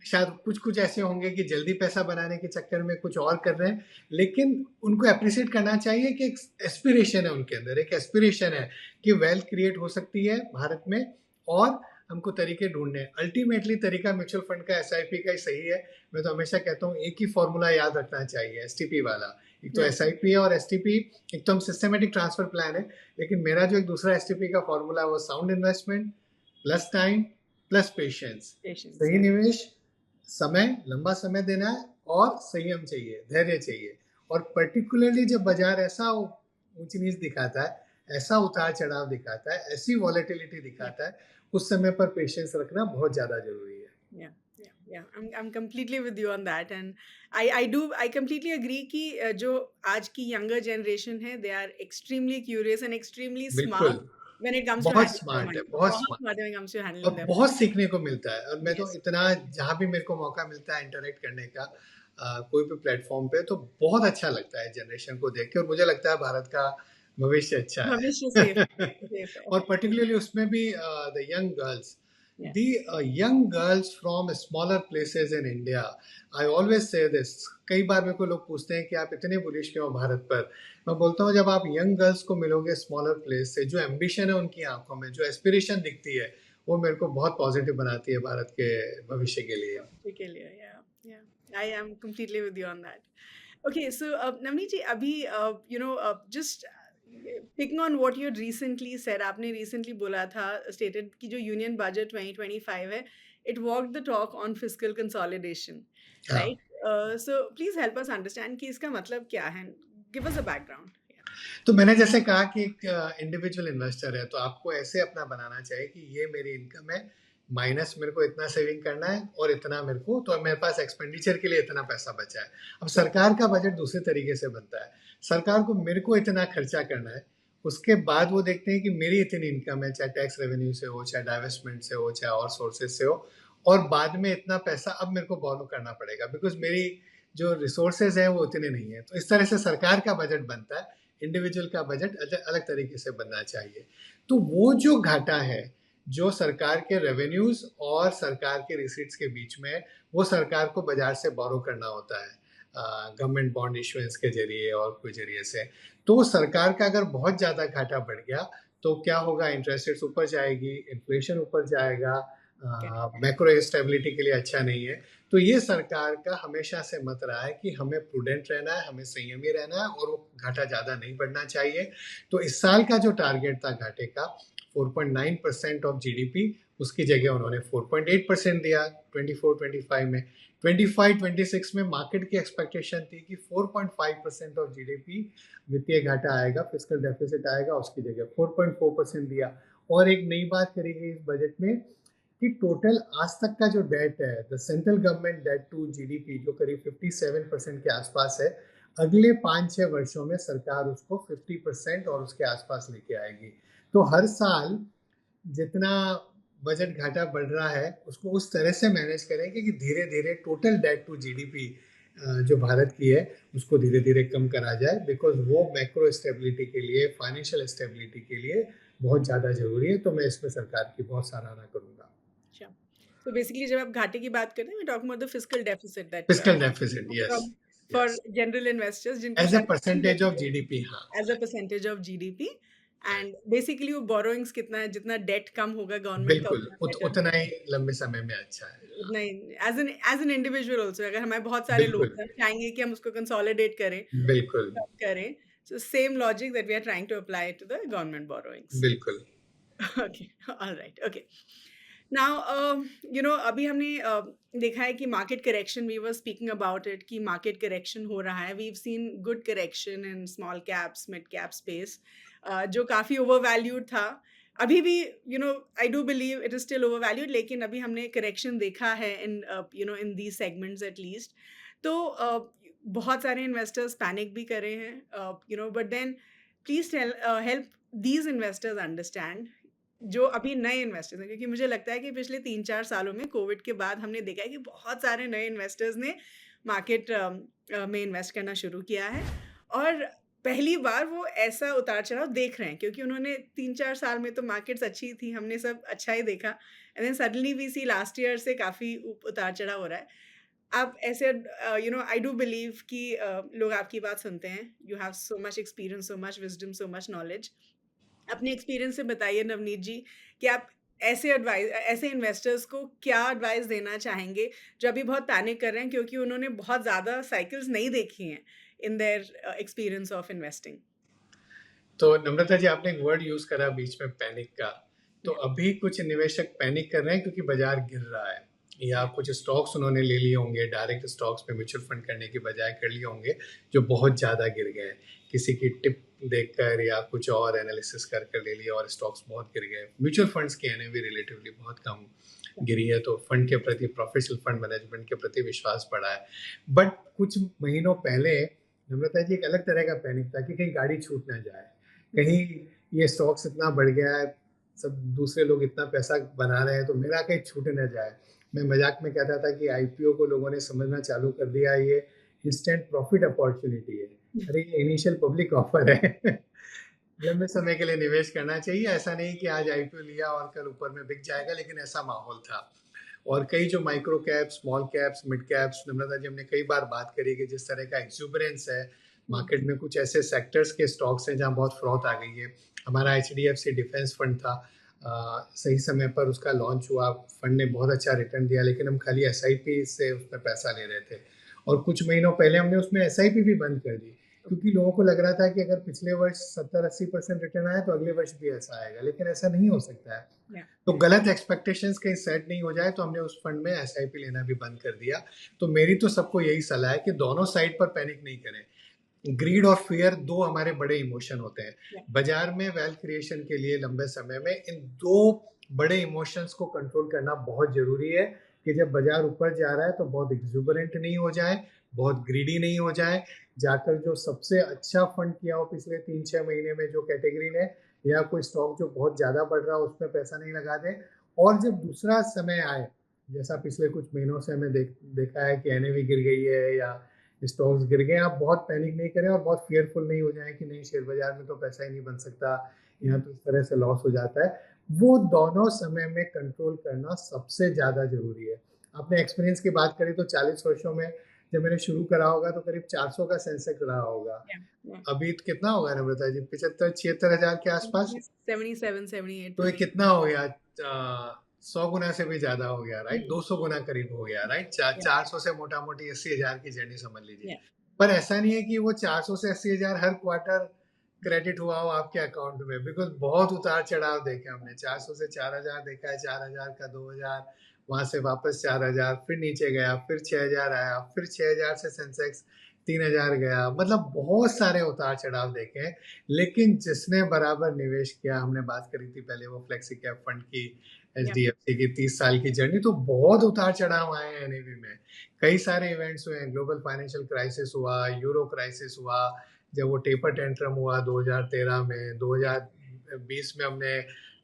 शायद कुछ ऐसे होंगे कि जल्दी पैसा बनाने के चक्कर में कुछ और कर रहे हैं, लेकिन उनको अप्रिशिएट करना चाहिए कि एक एस्पिरेशन है उनके अंदर, एक एस्पिरेशन है कि वेल्थ क्रिएट हो सकती है भारत में, और हमको तरीके ढूंढने हैं। अल्टीमेटली तरीका म्यूचुअल फंड का, SIP का ही सही है। मैं तो हमेशा कहता हूँ एक ही फॉर्मूला याद रखना चाहिए, STP वाला। एक तो SIP है और STP, एक तो हम सिस्टमेटिक ट्रांसफर प्लान है, लेकिन मेरा जो एक दूसरा STP का फॉर्मूला है वो sound investment plus time plus patience. सही निवेश, समय, लंबा समय देना है, और संयम चाहिए, धैर्य चाहिए। और पर्टिकुलरली जब बाजार ऐसा ऊंच नीच दिखाता है, ऐसा उतार चढ़ाव दिखाता है, ऐसी वॉलेटिलिटी दिखाता है, उस समय पर पेशेंस रखना बहुत ज्यादा जरूरी है. I'm completely with you on that, and I completely agree कि जो आज की younger generation है, they are extremely curious and extremely smart when it comes to बहुत स्मार्ट है, बहुत smart when it comes to handling them. बहुत सीखने को मिलता है। और मैं तो इतना, जहाँ भी मेरे को मौका मिलता है इंटरेक्ट करने का कोई भी प्लेटफॉर्म पे, तो बहुत अच्छा लगता है जनरेशन को देख के। और मुझे लगता है भारत का भविष्य अच्छा है, और पर्टिकुलरली उसमें भी the young girls, Yeah. The young girls from smaller places in India, I always say this, कई बार मेरे को लोग पूछते हैं कि आप इतने बुलिश क्यों हो भारत पर। मैं बोलता हूँ जब आप यंग गर्ल्स को मिलोगे स्मॉलर प्लेस से, जो एम्बिशन है उनकी आंखों में, जो एस्पिरेशन दिखती है, वो मेरे को बहुत पॉजिटिव बनाती है भारत के भविष्य के लिए। Yeah, I am completely with you on that. Okay, so Navneet ji, abhi just picking on what you had recently said, आपने recently बोला था, stated कि जो Union Budget 2025 है, it walked the talk on fiscal consolidation, हाँ, right? So please help us understand कि इसका मतलब क्या है? Give us a background. तो मैंने जैसे कहा कि एक इंडिविजुअल इन्वेस्टर है तो आपको ऐसे अपना बनाना चाहिए कि ये मेरी इनकम है, माइनस मेरे को इतना सेविंग करना है और इतना मेरे को, तो मेरे पास एक्सपेंडिचर के लिए इतना पैसा बचा है। अब सरकार का बजट दूसरे तरीके से बनता है, सरकार को मेरे को इतना खर्चा करना है, उसके बाद वो देखते हैं कि मेरी इतनी इनकम है, चाहे टैक्स रेवेन्यू से हो, चाहे डाइवेस्टमेंट से हो, चाहे और सोर्सेज से हो, और बाद में इतना पैसा अब मेरे को बोरो करना पड़ेगा बिकॉज मेरी जो रिसोर्सेज है वो उतने नहीं है। तो इस तरह से सरकार का बजट बनता है, इंडिविजुअल का बजट अलग तरीके से बनना चाहिए। तो वो जो घाटा है जो सरकार के रेवेन्यूज और सरकार के रिसीट्स के बीच में, वो सरकार को बाजार से बोरो करना होता है गवर्नमेंट बॉन्ड इशुएंस के जरिए और कोई जरिए से। तो सरकार का अगर बहुत ज़्यादा घाटा बढ़ गया तो क्या होगा, इंटरेस्ट रेट्स ऊपर जाएगी, इन्फ्लेशन ऊपर जाएगा, मैक्रो स्टेबिलिटी के लिए अच्छा नहीं है। तो ये सरकार का हमेशा से मत रहा है कि हमें प्रूडेंट रहना है, हमें संयमी रहना है और वो घाटा ज़्यादा नहीं बढ़ना चाहिए। तो इस साल का जो टारगेट था घाटे का 4.9% ऑफ जीडीपी, उसकी जगह उन्होंने 4.8% दिया 24-25 में। 25-26 में मार्केट की एक्सपेक्टेशन थी कि 4.5% ऑफ जीडीपी वित्तीय घाटा आएगा, फिस्कल डेफिसिट आएगा, उसकी जगह 4.4% दिया। और एक नई बात करी गई इस बजट में कि टोटल आज तक का जो डेट है, the central government debt to GDP, जो करीब 57% के आसपास है, अगले 5-6 वर्षों में सरकार उसको 50% और उसके आसपास लेके आएगी। तो हर साल जितना बजट घाटा बढ़ रहा है उसको उस तरह से मैनेज करेंगे कि धीरे धीरे टोटल डेट टू जीडीपी जो भारत की है उसको धीरे धीरे कम करा जाए, बिकॉज वो मैक्रो स्टेबिलिटी के लिए, फाइनेंशियल स्टेबिलिटी के लिए बहुत ज़्यादा जरूरी है। तो मैं इसमें सरकार की बहुत सराहना करूंगा। So basically जब आप घाटे की बात करते हैं, we're talking about the fiscal deficit that Fiscal deficit, yes. for Yes. general investors जिनको As a शायद percentage of GDP, हाँ। as a percentage of GDP and basically वो borrowings कितना है, जितना debt कम होगा गवर्नमेंट का बिल्कुल उतना better उतना ही लंबे समय में अच्छा है। उतना ही as an individual also, अगर हमारे बहुत सारे लोग बिल्कुल हैं, हम चाहेंगे कि हम उसको consolidate करें, बिल्कुल कम करें, so same logic that we are trying to apply to the government borrowings. बिल्कुल। Okay, all right, okay. Now, अभी हमने देखा है कि market correction, we were speaking about it, कि मार्केट करेक्शन हो रहा है। We seen good correction in small caps, mid cap space, जो काफ़ी ओवर वैल्यूड था। अभी भी I do believe it is still over valued, लेकिन अभी हमने करेक्शन देखा है in in the segments at least. तो बहुत सारे इन्वेस्टर्स पैनिक भी कर रहे हैं, but then please help these investors understand, जो अभी नए इन्वेस्टर्स हैं, क्योंकि मुझे लगता है कि पिछले 3-4 सालों में कोविड के बाद हमने देखा है कि बहुत सारे नए इन्वेस्टर्स ने मार्केट में इन्वेस्ट करना शुरू किया है और पहली बार वो ऐसा उतार चढ़ाव देख रहे हैं, क्योंकि उन्होंने 3-4 साल में तो मार्केट्स अच्छी थी, हमने सब अच्छा ही देखा, and then suddenly we see last year से काफ़ी उतार चढ़ाव हो रहा है। आप ऐसे आई डू बिलीव कि लोग आपकी बात सुनते हैं, you have so much experience, so much wisdom, so much knowledge. अपने एक्सपीरियंस से बताइए नवनीत जी कि आप ऐसे इन्वेस्टर्स को क्या एडवाइस देना चाहेंगे जो अभी बहुत पैनिक कर रहे हैं, क्योंकि उन्होंने बहुत ज़्यादा साइकिल्स नहीं देखी हैं in their experience of investing. तो नम्रता जी, आपने एक वर्ड यूज करा बीच में, पैनिक का। तो अभी कुछ निवेशक पैनिक कर रहे हैं क्योंकि बाजार गिर रहा है, या कुछ स्टॉक्स उन्होंने ले लिए होंगे, डायरेक्ट स्टॉक्स पे म्यूचुअल फंड करने की बजाय कर लिए होंगे, जो बहुत ज़्यादा गिर गए, किसी की टिप देखकर या कुछ और एनालिसिस कर कर ले लिया और स्टॉक्स बहुत गिर गए। म्यूचुअल फंड्स की एनएवी रिलेटिवली बहुत कम गिरी है, तो फंड के प्रति, प्रोफेशनल फंड मैनेजमेंट के प्रति विश्वास बढ़ा है। बट कुछ महीनों पहले नम्रता जी एक अलग तरह का पैनिक था कि कहीं गाड़ी छूट ना जाए, कहीं ये स्टॉक्स इतना बढ़ गया है, सब दूसरे लोग इतना पैसा बना रहे हैं तो मेरा कहीं छूट न जाए। मैं मजाक में कहता था कि आईपीओ को लोगों ने समझना चालू कर दिया ये इंस्टेंट प्रॉफिट अपॉर्चुनिटी है, अरे ये इनिशियल पब्लिक ऑफर है लंबे समय के लिए निवेश करना चाहिए। ऐसा नहीं कि आज आईपीओ लिया और कल ऊपर में बिक जाएगा, लेकिन ऐसा माहौल था। और कई जो micro caps, small caps, mid caps, Namrata ji हमने कई बार बात करी कि जिस तरह का एक्सुबरेंस है मार्केट में, कुछ ऐसे सेक्टर्स के स्टॉक्स हैं जहां बहुत फ्रॉथ आ गई है। हमारा एचडीएफसी डिफेंस फंड था, सही समय पर उसका लॉन्च हुआ, फंड ने बहुत अच्छा रिटर्न दिया, लेकिन हम खाली एसआईपी से उसमें पैसा ले रहे थे। और कुछ महीनों पहले हमने उसमें एसआईपी भी बंद कर दी, क्योंकि लोगों को लग रहा था कि अगर पिछले वर्ष 70-80% रिटर्न आया तो अगले वर्ष भी ऐसा आएगा, लेकिन ऐसा नहीं हो सकता है। तो गलत एक्सपेक्टेशंस कहीं सेट नहीं हो जाए, तो हमने उस फंड में एसआईपी लेना भी बंद कर दिया। तो मेरी तो सबको यही सलाह है कि दोनों साइड पर पैनिक नहीं करें। ग्रीड और फियर दो हमारे बड़े इमोशन होते हैं बाजार में। वेल्थ क्रिएशन के लिए लंबे समय में इन दो बड़े इमोशंस को कंट्रोल करना बहुत जरूरी है कि जब बाजार ऊपर जा रहा है तो बहुत एक्सुबरेंट नहीं हो जाए, बहुत ग्रीडी नहीं हो जाए, जाकर जो सबसे अच्छा फंड किया हो पिछले 3-6 महीने में जो कैटेगरी ने, या कोई स्टॉक जो बहुत ज्यादा बढ़ रहा हो उसमें पैसा नहीं लगा दे। और जब दूसरा समय आए, जैसा पिछले कुछ महीनों से हमें देखा है कि एनएवी गिर गई है या स्टॉक्स गिर गए, आप बहुत पैनिक नहीं करें और बहुत फियरफुल नहीं हो जाए कि नहीं शेयर बाजार में तो पैसा ही नहीं बन सकता, यहाँ तो इस तरह से लॉस हो जाता है। वो दोनों समय में कंट्रोल करना सबसे ज्यादा जरूरी है। आपने एक्सपीरियंस की बात करी तो 40 वर्षों में जब मैंने शुरू करा होगा तो करीब 400 का सेंसेक्स रहा होगा। अभी कितना होगा नम्रता जी? 75-76 हजार के आसपास, 77-78। तो ये कितना हो गया? 100 गुना से भी ज्यादा हो गया, राइट? 200 गुना करीब हो गया, राइट? 400 से मोटा मोटी 80,000 की जर्नी समझ लीजिए। पर ऐसा नहीं है कि वो 400 से 80,000 हर क्वार्टर क्रेडिट हुआ हो आपके अकाउंट में, बिकॉज बहुत उतार चढ़ाव देखे हमने। 400 से 4,000 देखा है, 4,000 का 2,000, वहां से वापस 4,000, फिर नीचे गया, फिर 6,000 आया, फिर 6,000 से सेंसेक्स 3,000 गया। मतलब बहुत सारे उतार चढ़ाव देखे हैं। लेकिन जिसने बराबर निवेश किया, हमने बात करी थी पहले वो फ्लेक्सी कैप फंड की, एचडीएफसी की 30 साल की जर्नी, तो बहुत उतार चढ़ाव आए हैं एनएवी में। कई सारे इवेंट्स हुए हैं, ग्लोबल फाइनेंशियल क्राइसिस हुआ, यूरो क्राइसिस हुआ, जब वो टेपर टेंट्रम हुआ 2013 में, 2020 में हमने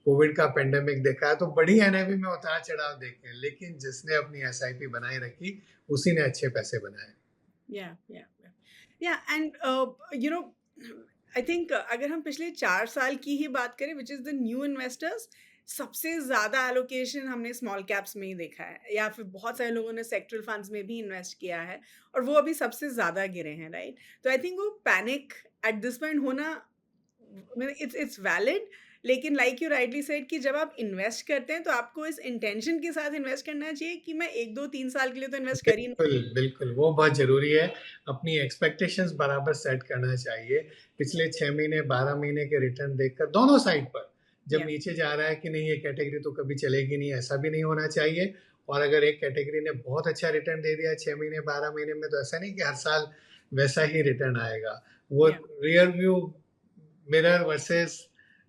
कोविड का पेंडेमिक देखा है, तो बड़ी एनएवी में उतार चढ़ाव देखे हैं। लेकिन जिसने अपनी एसआईपी बनाई रखी उसी ने अच्छे पैसे बनाए। आई थिंक अगर हम पिछले 4 साल की ही बात करें, which is the new investors, सबसे ज्यादा एलोकेशन हमने स्मॉल कैप्स में ही देखा है, या फिर बहुत सारे लोगों ने सेक्टरल फंड्स में भी इन्वेस्ट किया है और वो अभी सबसे ज्यादा गिरे हैं, राइट? तो आई थिंक वो पैनिक एट दिस पॉइंट होना, इट्स वैलिड, लेकिन लाइक यू राइटली सेड कि जब आप इन्वेस्ट करते हैं तो आपको इस इंटेंशन के साथ इन्वेस्ट करना चाहिए कि मैं 1-2-3 साल के लिए तो इन्वेस्ट कर ही नहीं। बिल्कुल बिल्कुल, वो बहुत जरूरी है। अपनी एक्सपेक्टेशंस बराबर सेट करना चाहिए। पिछले 6 महीने 12 महीने के रिटर्न देखकर दोनों साइड पर, जब नीचे जा रहा है कि नहीं ये कैटेगरी तो कभी चलेगी नहीं, ऐसा भी नहीं होना चाहिए। और अगर एक कैटेगरी ने बहुत अच्छा रिटर्न दे दिया 6 महीने 12 महीने में, तो ऐसा नहीं कि हर साल वैसा ही रिटर्न आएगा। वो rear view mirror versus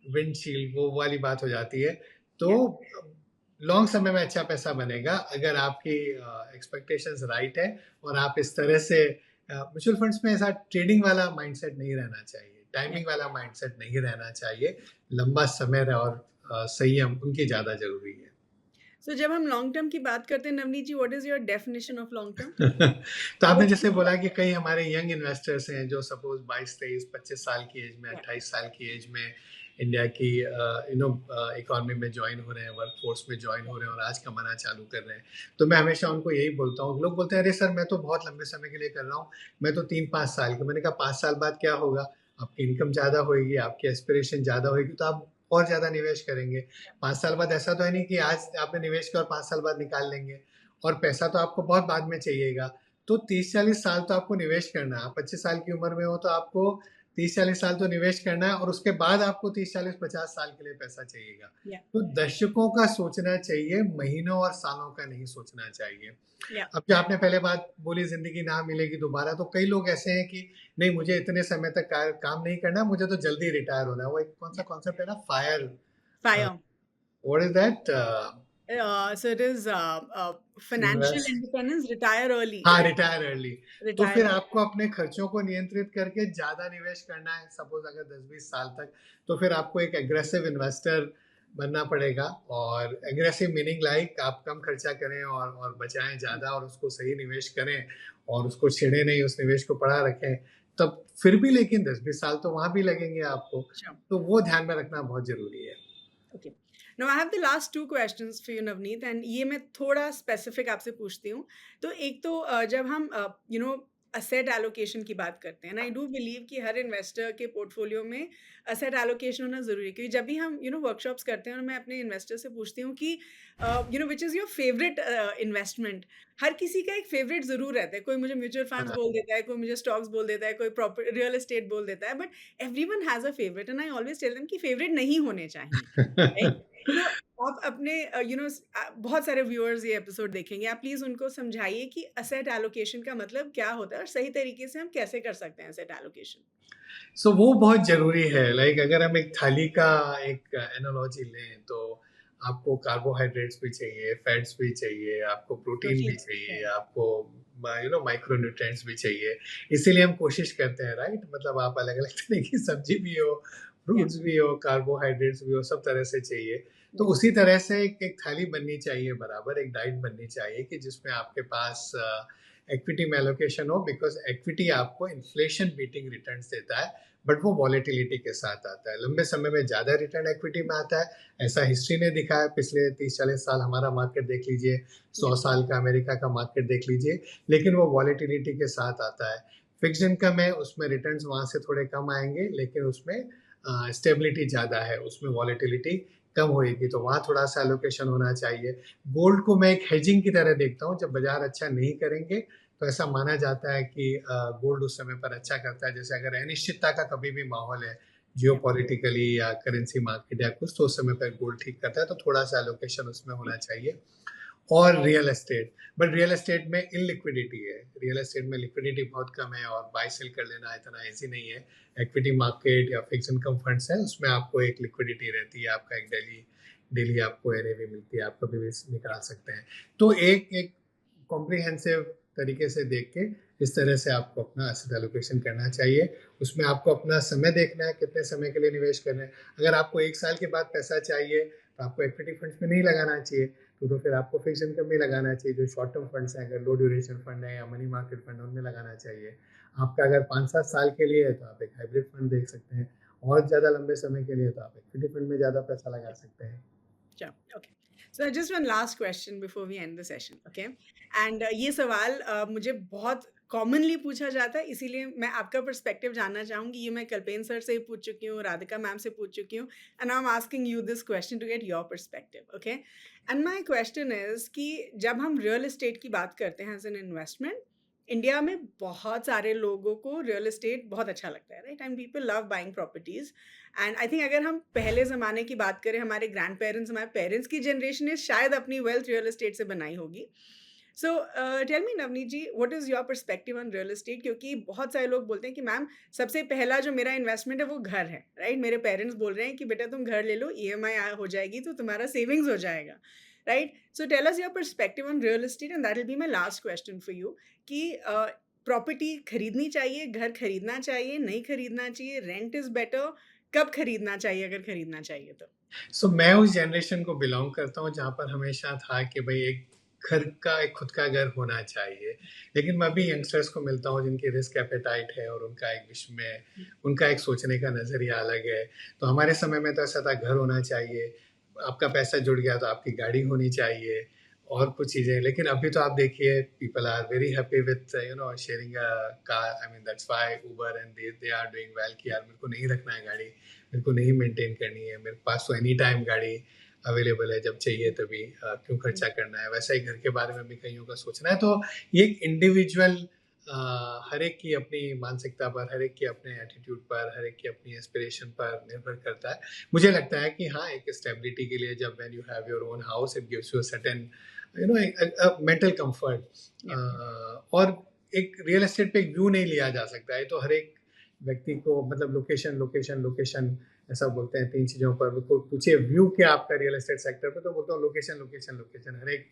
windshield, वो वाली बात हो जाती है। तो लॉन्ग समय में अच्छा पैसा बनेगा अगर आपकी एक्सपेक्टेशंस राइट है और आप इस तरह से म्यूचुअल फंड्स में ऐसा ट्रेडिंग वाला माइंडसेट नहीं रहना चाहिए, टाइमिंग वाला माइंडसेट नहीं रहना चाहिए। लंबा समय और संयम उनकी ज्यादा जरूरी है। So, जब हम लॉन्ग टर्म की बात करते हैं Navneet ji, what is your definition of long term? तो आपने जैसे बोला कि कई हमारे यंग इन्वेस्टर्स हैं जो सपोज 22, 23, 25 साल की एज में, 28 साल की एज में इंडिया की इकोनॉमी में ज्वाइन हो रहे हैं, वर्कफोर्स में ज्वाइन हो रहे हैं और आज कमाना चालू कर रहे हैं। तो मैं हमेशा उनको यही बोलता हूँ, लोग बोलते हैं अरे सर मैं तो बहुत लंबे समय के लिए कर रहा हूँ, मैं तो 3-5 साल का। मैंने कहा 5 साल बाद क्या होगा? आपकी इनकम ज़्यादा होगी, आपकी एस्पिरेशन ज़्यादा होगी, तो आप और ज़्यादा निवेश करेंगे। 5 साल बाद ऐसा तो है नहीं कि आज आपने निवेश किया और 5 साल बाद निकाल लेंगे, और पैसा तो आपको बहुत बाद में चाहिएगा। तो 30-40 साल तो आपको निवेश करना है। 25 साल की उम्र में हो तो आपको 30-40 साल तो निवेश करना है, और उसके बाद आपको 30-40-50 साल के लिए पैसा चाहिएगा। तो दशकों का सोचना चाहिए, महीनों और सालों का नहीं सोचना चाहिए। अब जो आपने पहले बात बोली जिंदगी ना मिलेगी दोबारा, तो कई लोग ऐसे हैं कि नहीं मुझे इतने समय तक काम नहीं करना, मुझे तो जल्दी रिटायर होना है। वो एक कौन सा कॉन्सेप्ट है ना, fire what is that? So it is financial independence, retire early. हाँ, रिटायर अर्ली। तो फिर आपको अपने खर्चों को नियंत्रित करके ज्यादा निवेश करना है, सपोज अगर 10-20 साल तक, तो फिर आपको एक एग्रेसिव इन्वेस्टर बनना पड़ेगा। और एग्रेसिव मीनिंग लाइक आप कम खर्चा करें और बचाएं ज्यादा, और उसको सही निवेश करें और उसको छेड़े नहीं, उस निवेश को पड़ा रखें। तब फिर भी लेकिन 10-20 साल तो वहाँ भी लगेंगे आपको, Sure. तो वो ध्यान में रखना बहुत जरूरी है। Okay. Now I have the last two questions for you, Navneet, and ये मैं थोड़ा स्पेसिफिक आपसे पूछती हूँ। तो एक तो जब हम असेट एलोकेशन की बात करते हैं, आई डू बिलीव कि हर इन्वेस्टर के पोर्टफोलियो में असेट एलोकेशन होना ज़रूरी है, क्योंकि जब भी हम वर्कशॉप्स करते हैं और मैं अपने इन्वेस्टर से पूछती हूँ कि which is your favourite investment, हर किसी का एक फेवरेट ज़रूर रहता है। कोई मुझे म्यूचुअल फंड्स हाँ। बोल देता है, कोई मुझे स्टॉक्स बोल देता है, कोई प्रॉपर रियल एस्टेट बोल देता है, but everyone has a favourite and I always tell them कि फेवरेट नहीं होने चाहिए, राइट? तो आप अपने बहुत सारे व्यूअर्स ये एपिसोड देखेंगे, आप प्लीज़ उनको समझाइए कि एसेट एलोकेशन का मतलब क्या होता है और सही तरीके से हम कैसे कर सकते हैं एसेट एलोकेशन? सो वो बहुत ज़रूरी है। लाइक अगर हम एक थाली का एक एनालॉजी लें, तो आपको कार्बोहाइड्रेट्स भी चाहिए, फैट्स भी चाहिए, आपको प्रोटीन भी प्रोटीन, चाहिए, राइट, आपको माइक्रोन्यूट्रिएंट्स भी चाहिए। इसीलिए हम कोशिश करते हैं, राइट? मतलब आप अलग-अलग तरह की सब्जी भी हो, या, फ्रूट्स भी हो, कार्बोहाइड्रेट्स भी हो, सब तरह से चाहिए। तो या, उसी तरह से एक एक थाली बननी चाहिए बराबर, एक डाइट बननी चाहिए कि जिसमें आपके पास इक्विटी में एलोकेशन हो, बिकॉज़ इक्विटी आपको इन्फ्लेशन बीटिंग रिटर्न्स देता है, बट वो वॉलेटिलिटी के साथ आता है। लंबे समय में ज़्यादा रिटर्न इक्विटी में आता है, ऐसा हिस्ट्री ने दिखा है। पिछले 30-40 साल हमारा मार्केट देख लीजिए, 100 या, साल का अमेरिका का मार्केट देख लीजिए, लेकिन वो वॉलेटिलिटी के साथ आता है। फिक्स्ड इनकम है, उसमें रिटर्न्स वहाँ से थोड़े कम आएँगे, लेकिन उसमें स्टेबिलिटी ज़्यादा है, उसमें वॉलेटिलिटी कम होएगी, तो वहाँ थोड़ा-सा एलोकेशन होना चाहिए। गोल्ड को मैं एक हेजिंग की तरह देखता हूँ, जब बाज़ार अच्छा नहीं करेंगे, तो ऐसा माना जाता है कि गोल्ड उस समय पर अच्छा करता है। जैसे अगर अनिश्चितता का कभी भी माहौल है, या, जियोपॉलिटिकली या करेंसी मार्केट या कुछ, तो उस समय पर गोल्ड ठीक करता है, तो थोड़ा-सा एलोकेशन उसमें होना चाहिए। और real estate, but real estate में इनलिक्विडिटी है। रियल एस्टेट में लिक्विडिटी बहुत कम है और बाय सेल कर लेना इतना ईज़ी नहीं है। इक्विटी मार्केट या फिक्स्ड इनकम फंड्स हैं, उसमें आपको एक लिक्विडिटी रहती है, आपका एक डेली डेली आपको एनएवी मिलती है, आप कभी भी निकाल सकते हैं। तो एक एक कॉम्प्रिहेंसिव तरीके से देख के इस तरह से आपको अपना एसेट एलोकेशन करना चाहिए। उसमें आपको अपना समय देखना है, कितने समय के लिए निवेश करना है। अगर आपको 1 साल के बाद पैसा चाहिए, तो आपको इक्विटी फंड्स में नहीं लगाना चाहिए, तो फिर आपको फिक्स्ड इनकम में लगाना चाहिए। जो शॉर्ट टर्म फंड्स हैं, अगर लो ड्यूरेशन फंड है या मनी मार्केट फंड है, उनमें लगाना चाहिए। आपका अगर 5-7 साल के लिए है, तो आप एक हाइब्रिड फंड देख सकते हैं, और ज़्यादा लंबे समय के लिए तो आप इक्विटी फंड में ज़्यादा पैसा लगा सकते हैं। Sure. Okay. So just one last question before we end the session. Okay. And ये सवाल मुझे बहुत कॉमनली पूछा जाता है, इसीलिए मैं आपका पर्सपेक्टिव जानना चाहूँगी। ये मैं कल्पेन सर से पूछ चुकी हूँ, राधिका मैम से पूछ चुकी हूँ, and I am asking you this question to get your perspective. Okay, and my question is कि जब हम रियल एस्टेट की बात करते हैं एज एन इन्वेस्टमेंट, इंडिया में बहुत सारे लोगों को रियल एस्टेट बहुत अच्छा लगता है, right? And people love buying properties. And I think अगर हम पहले ज़माने की बात करें, हमारे ग्रैंड पेरेंट्स, हमारे पेरेंट्स की जनरेशन ने शायद अपनी वेल्थ रियल एस्टेट से बनाई होगी। So tell me Navneet ji, what is your perspective on real estate? क्योंकि बहुत सारे लोग बोलते हैं कि मैम, सबसे पहला जो मेरा इन्वेस्टमेंट है वो घर है, राइट? मेरे पेरेंट्स बोल रहे हैं कि बेटा तुम घर ले लो, ईएमआई हो जाएगी तो तुम्हारा सेविंग्स हो जाएगा, right? So tell us your perspective on real estate and that will be my last question for you कि प्रॉपर्टी खरीदनी चाहिए, घर खरीदना चाहिए, नहीं खरीदना चाहिए, रेंट इज़ बेटर, कब खरीदना चाहिए अगर खरीदना चाहिए तो? सो मैं उस जनरेशन को बिलोंग करता हूँ जहाँ पर हमेशा था कि भाई एक घर का, एक खुद का घर होना चाहिए। लेकिन मैं भी यंगस्टर्स को मिलता हूँ जिनकी रिस्क एपेटाइट है और उनका एक विश्व में उनका एक सोचने का नज़रिया अलग है। तो हमारे समय में तो ऐसा था, घर होना चाहिए, आपका पैसा जुड़ गया तो आपकी गाड़ी होनी चाहिए और कुछ चीज़ें। लेकिन अभी तो आप देखिए, people are very happy with sharing a car. I mean that's why Uber and they are doing well कि यार मेरे को नहीं रखना है गाड़ी, मेरे को नहीं मेंटेन करनी है, मेरे पास तो एनी टाइम गाड़ी अवेलेबल है, जब चाहिए तभी, क्यों खर्चा करना है। वैसा ही घर के बारे में भी कईयों का सोचना है। तो ये एक इंडिविजुअल, हर एक की अपनी मानसिकता पर, हर एक के अपने एटीट्यूड पर, हर एक की अपनी एस्पिरेशन पर निर्भर करता है। मुझे लगता है कि हाँ, एक स्टेबिलिटी के लिए, जब when you have your own house, it gives you a certain mental comfort. और एक रियल एस्टेट पे एक व्यू नहीं लिया जा सकता है, तो हर एक व्यक्ति को, मतलब लोकेशन लोकेशन लोकेशन ऐसा बोलते हैं 3 चीज़ों पर। कोई पूछे व्यू क्या आपका रियल एस्टेट सेक्टर पे, तो बोलता हूँ लोकेशन लोकेशन लोकेशन। हर एक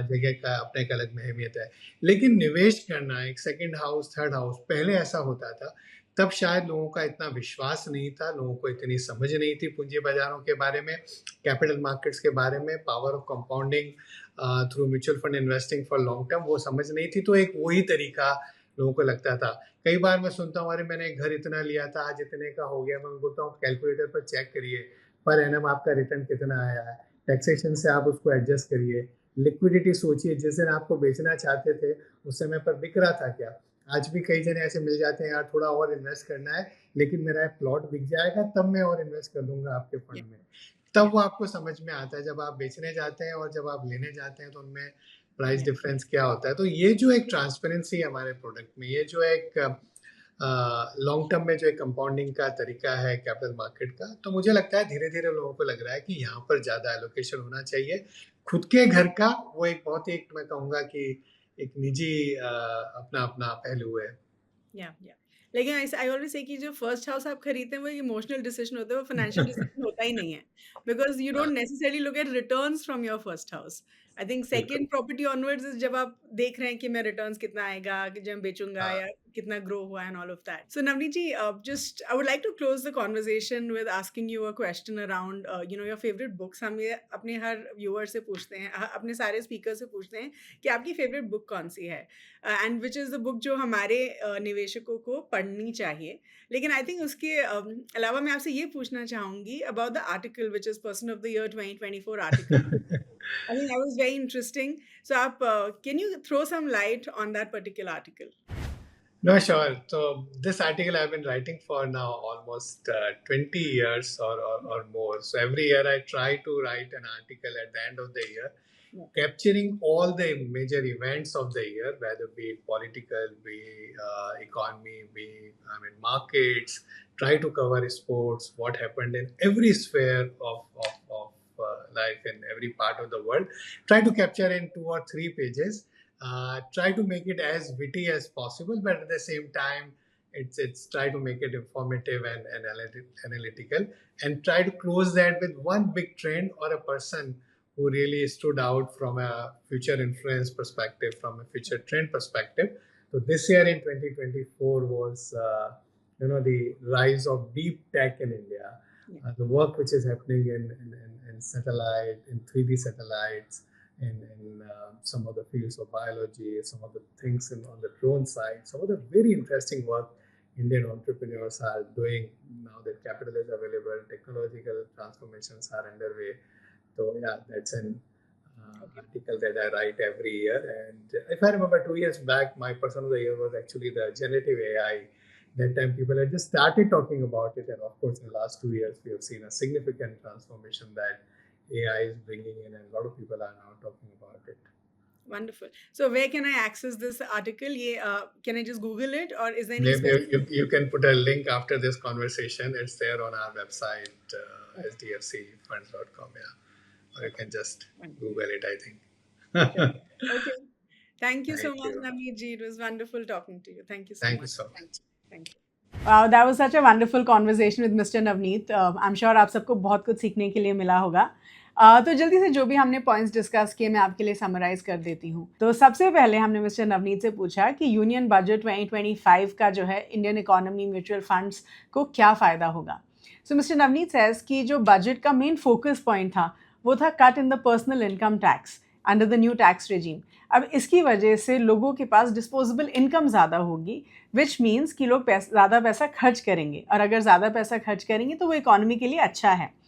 जगह का अपना एक अलग अहमियत है। लेकिन निवेश करना, एक सेकंड हाउस, थर्ड हाउस, पहले ऐसा होता था, तब शायद लोगों का इतना विश्वास नहीं था, लोगों को इतनी समझ नहीं थी पूंजी बाजारों के बारे में, कैपिटल मार्केट्स के बारे में, power of compounding through mutual fund investing for long term, वो समझ नहीं थी। तो एक वही तरीका लोगों को लगता था। कई बार मैं सुनता हूँ, अरे मैंने एक घर इतना लिया था, आज इतने का हो गया। मैं बोलता हूँ कैलकुलेटर पर चेक करिए पर एनम आपका रिटर्न कितना आया है, टैक्सेशन से आप उसको एडजस्ट करिए, लिक्विडिटी सोचिए, जिस दिन आपको बेचना चाहते थे उस समय पर बिक रहा था क्या। आज भी कई जने ऐसे मिल जाते हैं, यार थोड़ा और इन्वेस्ट करना है लेकिन मेरा प्लॉट बिक जाएगा तब मैं और इन्वेस्ट कर दूंगा आपके फंड में। तब वो आपको समझ में आता है जब आप बेचने जाते हैं और जब आप लेने जाते हैं तो उनमें प्राइस डिफरेंस क्या होता है। तो ये जो एक ट्रांसपेरेंसी है हमारे प्रोडक्ट में, ये जो एक लॉन्ग टर्म में जो एक कंपाउंडिंग का तरीका है कैपिटल मार्केट का, तो मुझे लगता है धीरे धीरे लोगों को लग रहा है कि यहाँ पर ज़्यादा एलोकेशन होना चाहिए। खुद के घर का वो एक बहुत ही, मैं कहूँगा कि एक निजी अपना अपना पहलू है। लेकिन आई ऑलवेज से कि जो फर्स्ट हाउस आप खरीदते हैं वो इमोशनल डिसीजन होता है, वो फाइनेंशियल डिसीजन होता ही नहीं है, because you don't necessarily look at returns from your first house. I think second property onwards is जब आप देख रहे हैं कि मैं रिटर्न्स कितना आएगा, कि जब मैं बेचूंगा या कितना ग्रो हुआ and all of that. So Navneet ji, just I would like to close the conversation with asking you a question around your favourite books. हम ये अपने हर व्यूअर से पूछते हैं, अपने सारे स्पीकर से पूछते हैं कि आपकी फेवरेट बुक कौन सी है and which is the book जो हमारे निवेशकों को पढ़नी चाहिए। लेकिन आई थिंक उसके अलावा मैं आपसे ये पूछना चाहूँगी about the article which is person of the year 2024 article. I think that was very interesting. So, can you throw some light on that particular article? No, sure. So this article I've been writing for now almost 20 years or more. So every year I try to write an article at the end of the year, capturing all the major events of the year, whether be it political, be economy, be markets. Try to cover sports, what happened in every sphere of life in every part of the world. Try to capture in 2 or 3 pages. Try to make it as witty as possible, but at the same time, it's try to make it informative and analytical, and try to close that with one big trend or a person who really stood out from a future influence perspective, from a future trend perspective. So this year in 2024 was, the rise of deep tech in India, the work which is happening in satellite, in 3D satellites, in some of the fields of biology, some of the things on the drone side, some of the very interesting work Indian entrepreneurs are doing now that capital is available, technological transformations are underway. So yeah, that's an article that I write every year. And if I remember 2 years back, my person of the year was actually the generative AI. That time people had just started talking about it, and of course in the last 2 years we have seen a significant transformation that AI is bringing in, and a lot of people are now talking about it. Wonderful. So where can I access this article? Can I just Google it, or is there any you can put a link after this conversation. It's there on our website, sdfcfunds.com. Or you can just Google it, I think. Okay. Thank you so much, Navneet ji. It was wonderful talking to you. Thank you so much. Thank you so much. Thank you. Wow, that was such a wonderful conversation with Mr. Navneet. I'm sure आप सबको बहुत कुछ सीखने के लिए मिला होगा। तो जल्दी से जो भी हमने पॉइंट्स डिस्कस किए मैं आपके लिए समराइज कर देती हूँ। तो सबसे पहले हमने मिस्टर नवनीत से पूछा कि यूनियन बजट 2025 का जो है इंडियन इकोनॉमी म्यूचुअल फंड्स को क्या फ़ायदा होगा। सो मिस्टर नवनीत सेज कि जो बजट का मेन फोकस पॉइंट था वो था cut in the personal income tax under the new tax regime. अब इसकी वजह से लोगों के पास डिस्पोजेबल इनकम ज़्यादा होगी, विच मीन्स कि लोग ज़्यादा पैसा खर्च करेंगे, और अगर ज़्यादा पैसा खर्च करेंगे तो वो इकोनॉमी के लिए अच्छा है।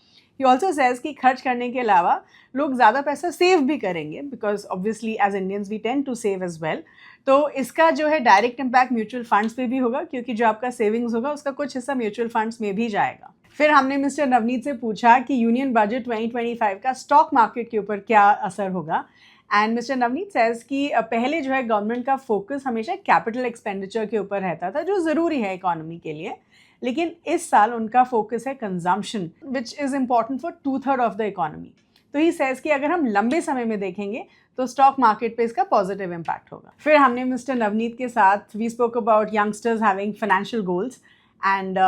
ही ऑल्सो सेज कि खर्च करने के अलावा लोग ज़्यादा पैसा सेव भी करेंगे, because obviously as Indians we tend to save as well. तो इसका जो है डायरेक्ट इम्पैक्ट म्यूचुअल फंड्स पे भी होगा, क्योंकि जो आपका सेविंग्स होगा उसका कुछ हिस्सा म्यूचुअल फंड्स में भी जाएगा। फिर हमने मिस्टर नवनीत से पूछा कि यूनियन बजट 2025 का स्टॉक मार्केट के ऊपर क्या असर होगा। एंड मिस्टर नवनीत सेज कि पहले जो है गवर्नमेंट का फोकस हमेशा कैपिटल एक्सपेंडिचर के ऊपर रहता था, जो ज़रूरी है इकोनॉमी के लिए, लेकिन इस साल उनका फोकस है consumption, which is important for 2/3 of the economy. तो ही सेज कि अगर हम लंबे समय में देखेंगे तो स्टॉक मार्केट पे इसका पॉजिटिव इम्पैक्ट होगा। फिर हमने मिस्टर नवनीत के साथ we spoke about youngsters having financial goals and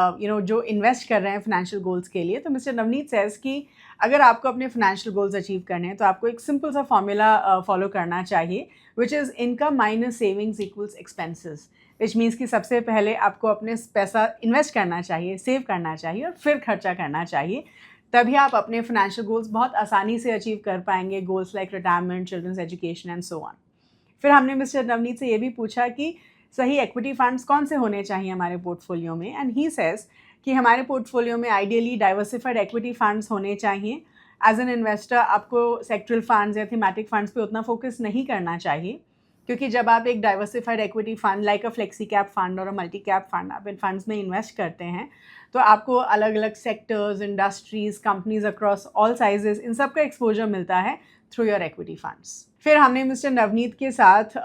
जो इन्वेस्ट कर रहे हैं फाइनेंशियल गोल्स के लिए। तो मिस्टर नवनीत सेज कि अगर आपको अपने फाइनेंशियल गोल्स अचीव करने हैं तो आपको एक सिंपल सा फॉर्मूला फॉलो करना चाहिए, which is income minus savings equals expenses, which means कि सबसे पहले आपको अपने पैसा इन्वेस्ट करना चाहिए, सेव करना चाहिए और फिर खर्चा करना चाहिए। तभी आप अपने फाइनेंशियल गोल्स बहुत आसानी से अचीव कर पाएंगे, goals like retirement, children's education and so on. फिर हमने मिस्टर नवनीत से ये भी पूछा कि सही इक्विटी फंड्स कौन से होने चाहिए हमारे पोर्टफोलियो में, एंड ही सेज कि हमारे पोर्टफोलियो में आइडियली डाइवर्सिफाइड इक्विटी फंड्स होने चाहिए. एज एन इन्वेस्टर आपको सेक्टरल फंड्स या थीमेटिक फंड्स पे उतना फोकस नहीं करना चाहिए, क्योंकि जब आप एक डाइवर्सिफाइड इक्विटी फंड लाइक अ फ्लेक्सी कैप फंड और अ मल्टी कैप फंड आप इन फंड्स में इन्वेस्ट करते हैं तो आपको अलग अलग sectors, industries, companies across all sizes, इन सब का एक्सपोजर मिलता है थ्रू योर इक्विटी फंड्स. फिर हमने मिस्टर नवनीत के साथ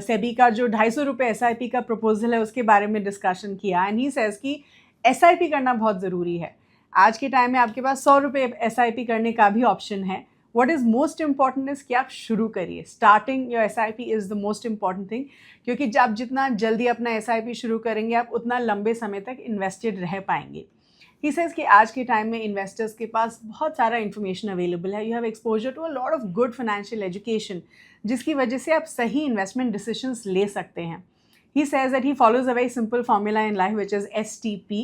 सेबी का जो 250 रुपये SIP का प्रपोजल है उसके बारे में डिस्कशन किया, एंड ही सेज कि SIP करना बहुत ज़रूरी है. आज के टाइम में आपके पास 100 रुपये SIP करने का भी ऑप्शन है. What is most important is कि आप शुरू करिए. Starting your SIP is the most important thing, क्योंकि जब जितना जल्दी अपना SIP शुरू करेंगे आप उतना लंबे समय तक इन्वेस्टेड रह पाएंगे. ही सेज कि आज के टाइम में इन्वेस्टर्स के पास बहुत सारा इन्फॉर्मेशन अवेलेबल है. You have exposure to a lot of good financial education, जिसकी वजह से आप सही इन्वेस्टमेंट डिसीजंस ले सकते हैं. He says that he follows a very simple formula in life which is STP.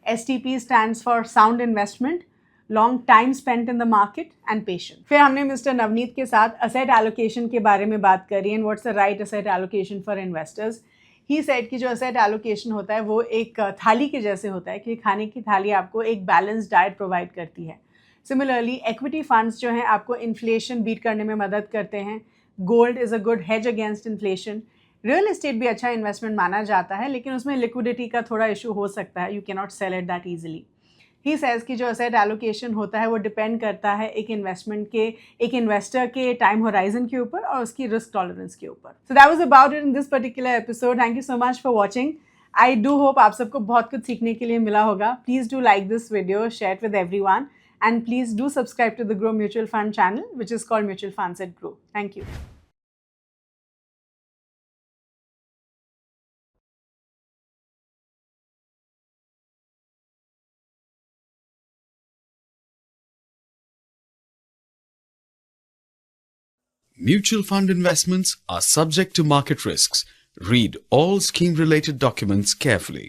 STP stands for sound investment, long time spent in the market and patience. फिर हमने मिस्टर नवनीत के साथ असेट एलोकेशन के बारे में बात करी and what's the right asset allocation for investors. He said कि जो असेट एलोकेशन होता है वो एक थाली के जैसे होता है, कि खाने की थाली आपको एक बैलेंस डाइट प्रोवाइड करती है. सिमिलरली इक्विटी फंड्स जो हैं आपको इन्फ्लेशन बीट करने में मदद करते हैं. Gold is a good hedge against inflation. Real estate भी अच्छा इन्वेस्टमेंट माना जाता है, लेकिन उसमें लिक्विडिटी का थोड़ा इशू हो सकता है. You can not sell it that easily. He says कि जो असेट एलोकेशन होता है वो डिपेंड करता है एक इन्वेस्टर के टाइम होराइजन के ऊपर और उसकी रिस्क टॉलरेंस के ऊपर. So that was about it in this particular episode. Thank you so much for watching. I do hope आप सबको बहुत कुछ सीखने के लिए मिला होगा. Please do like this video, share with everyone, and please do subscribe to the Groww mutual fund channel which is called mutual funds at Groww. Thank you. Mutual fund investments are subject to market risks. Read all scheme-related documents carefully.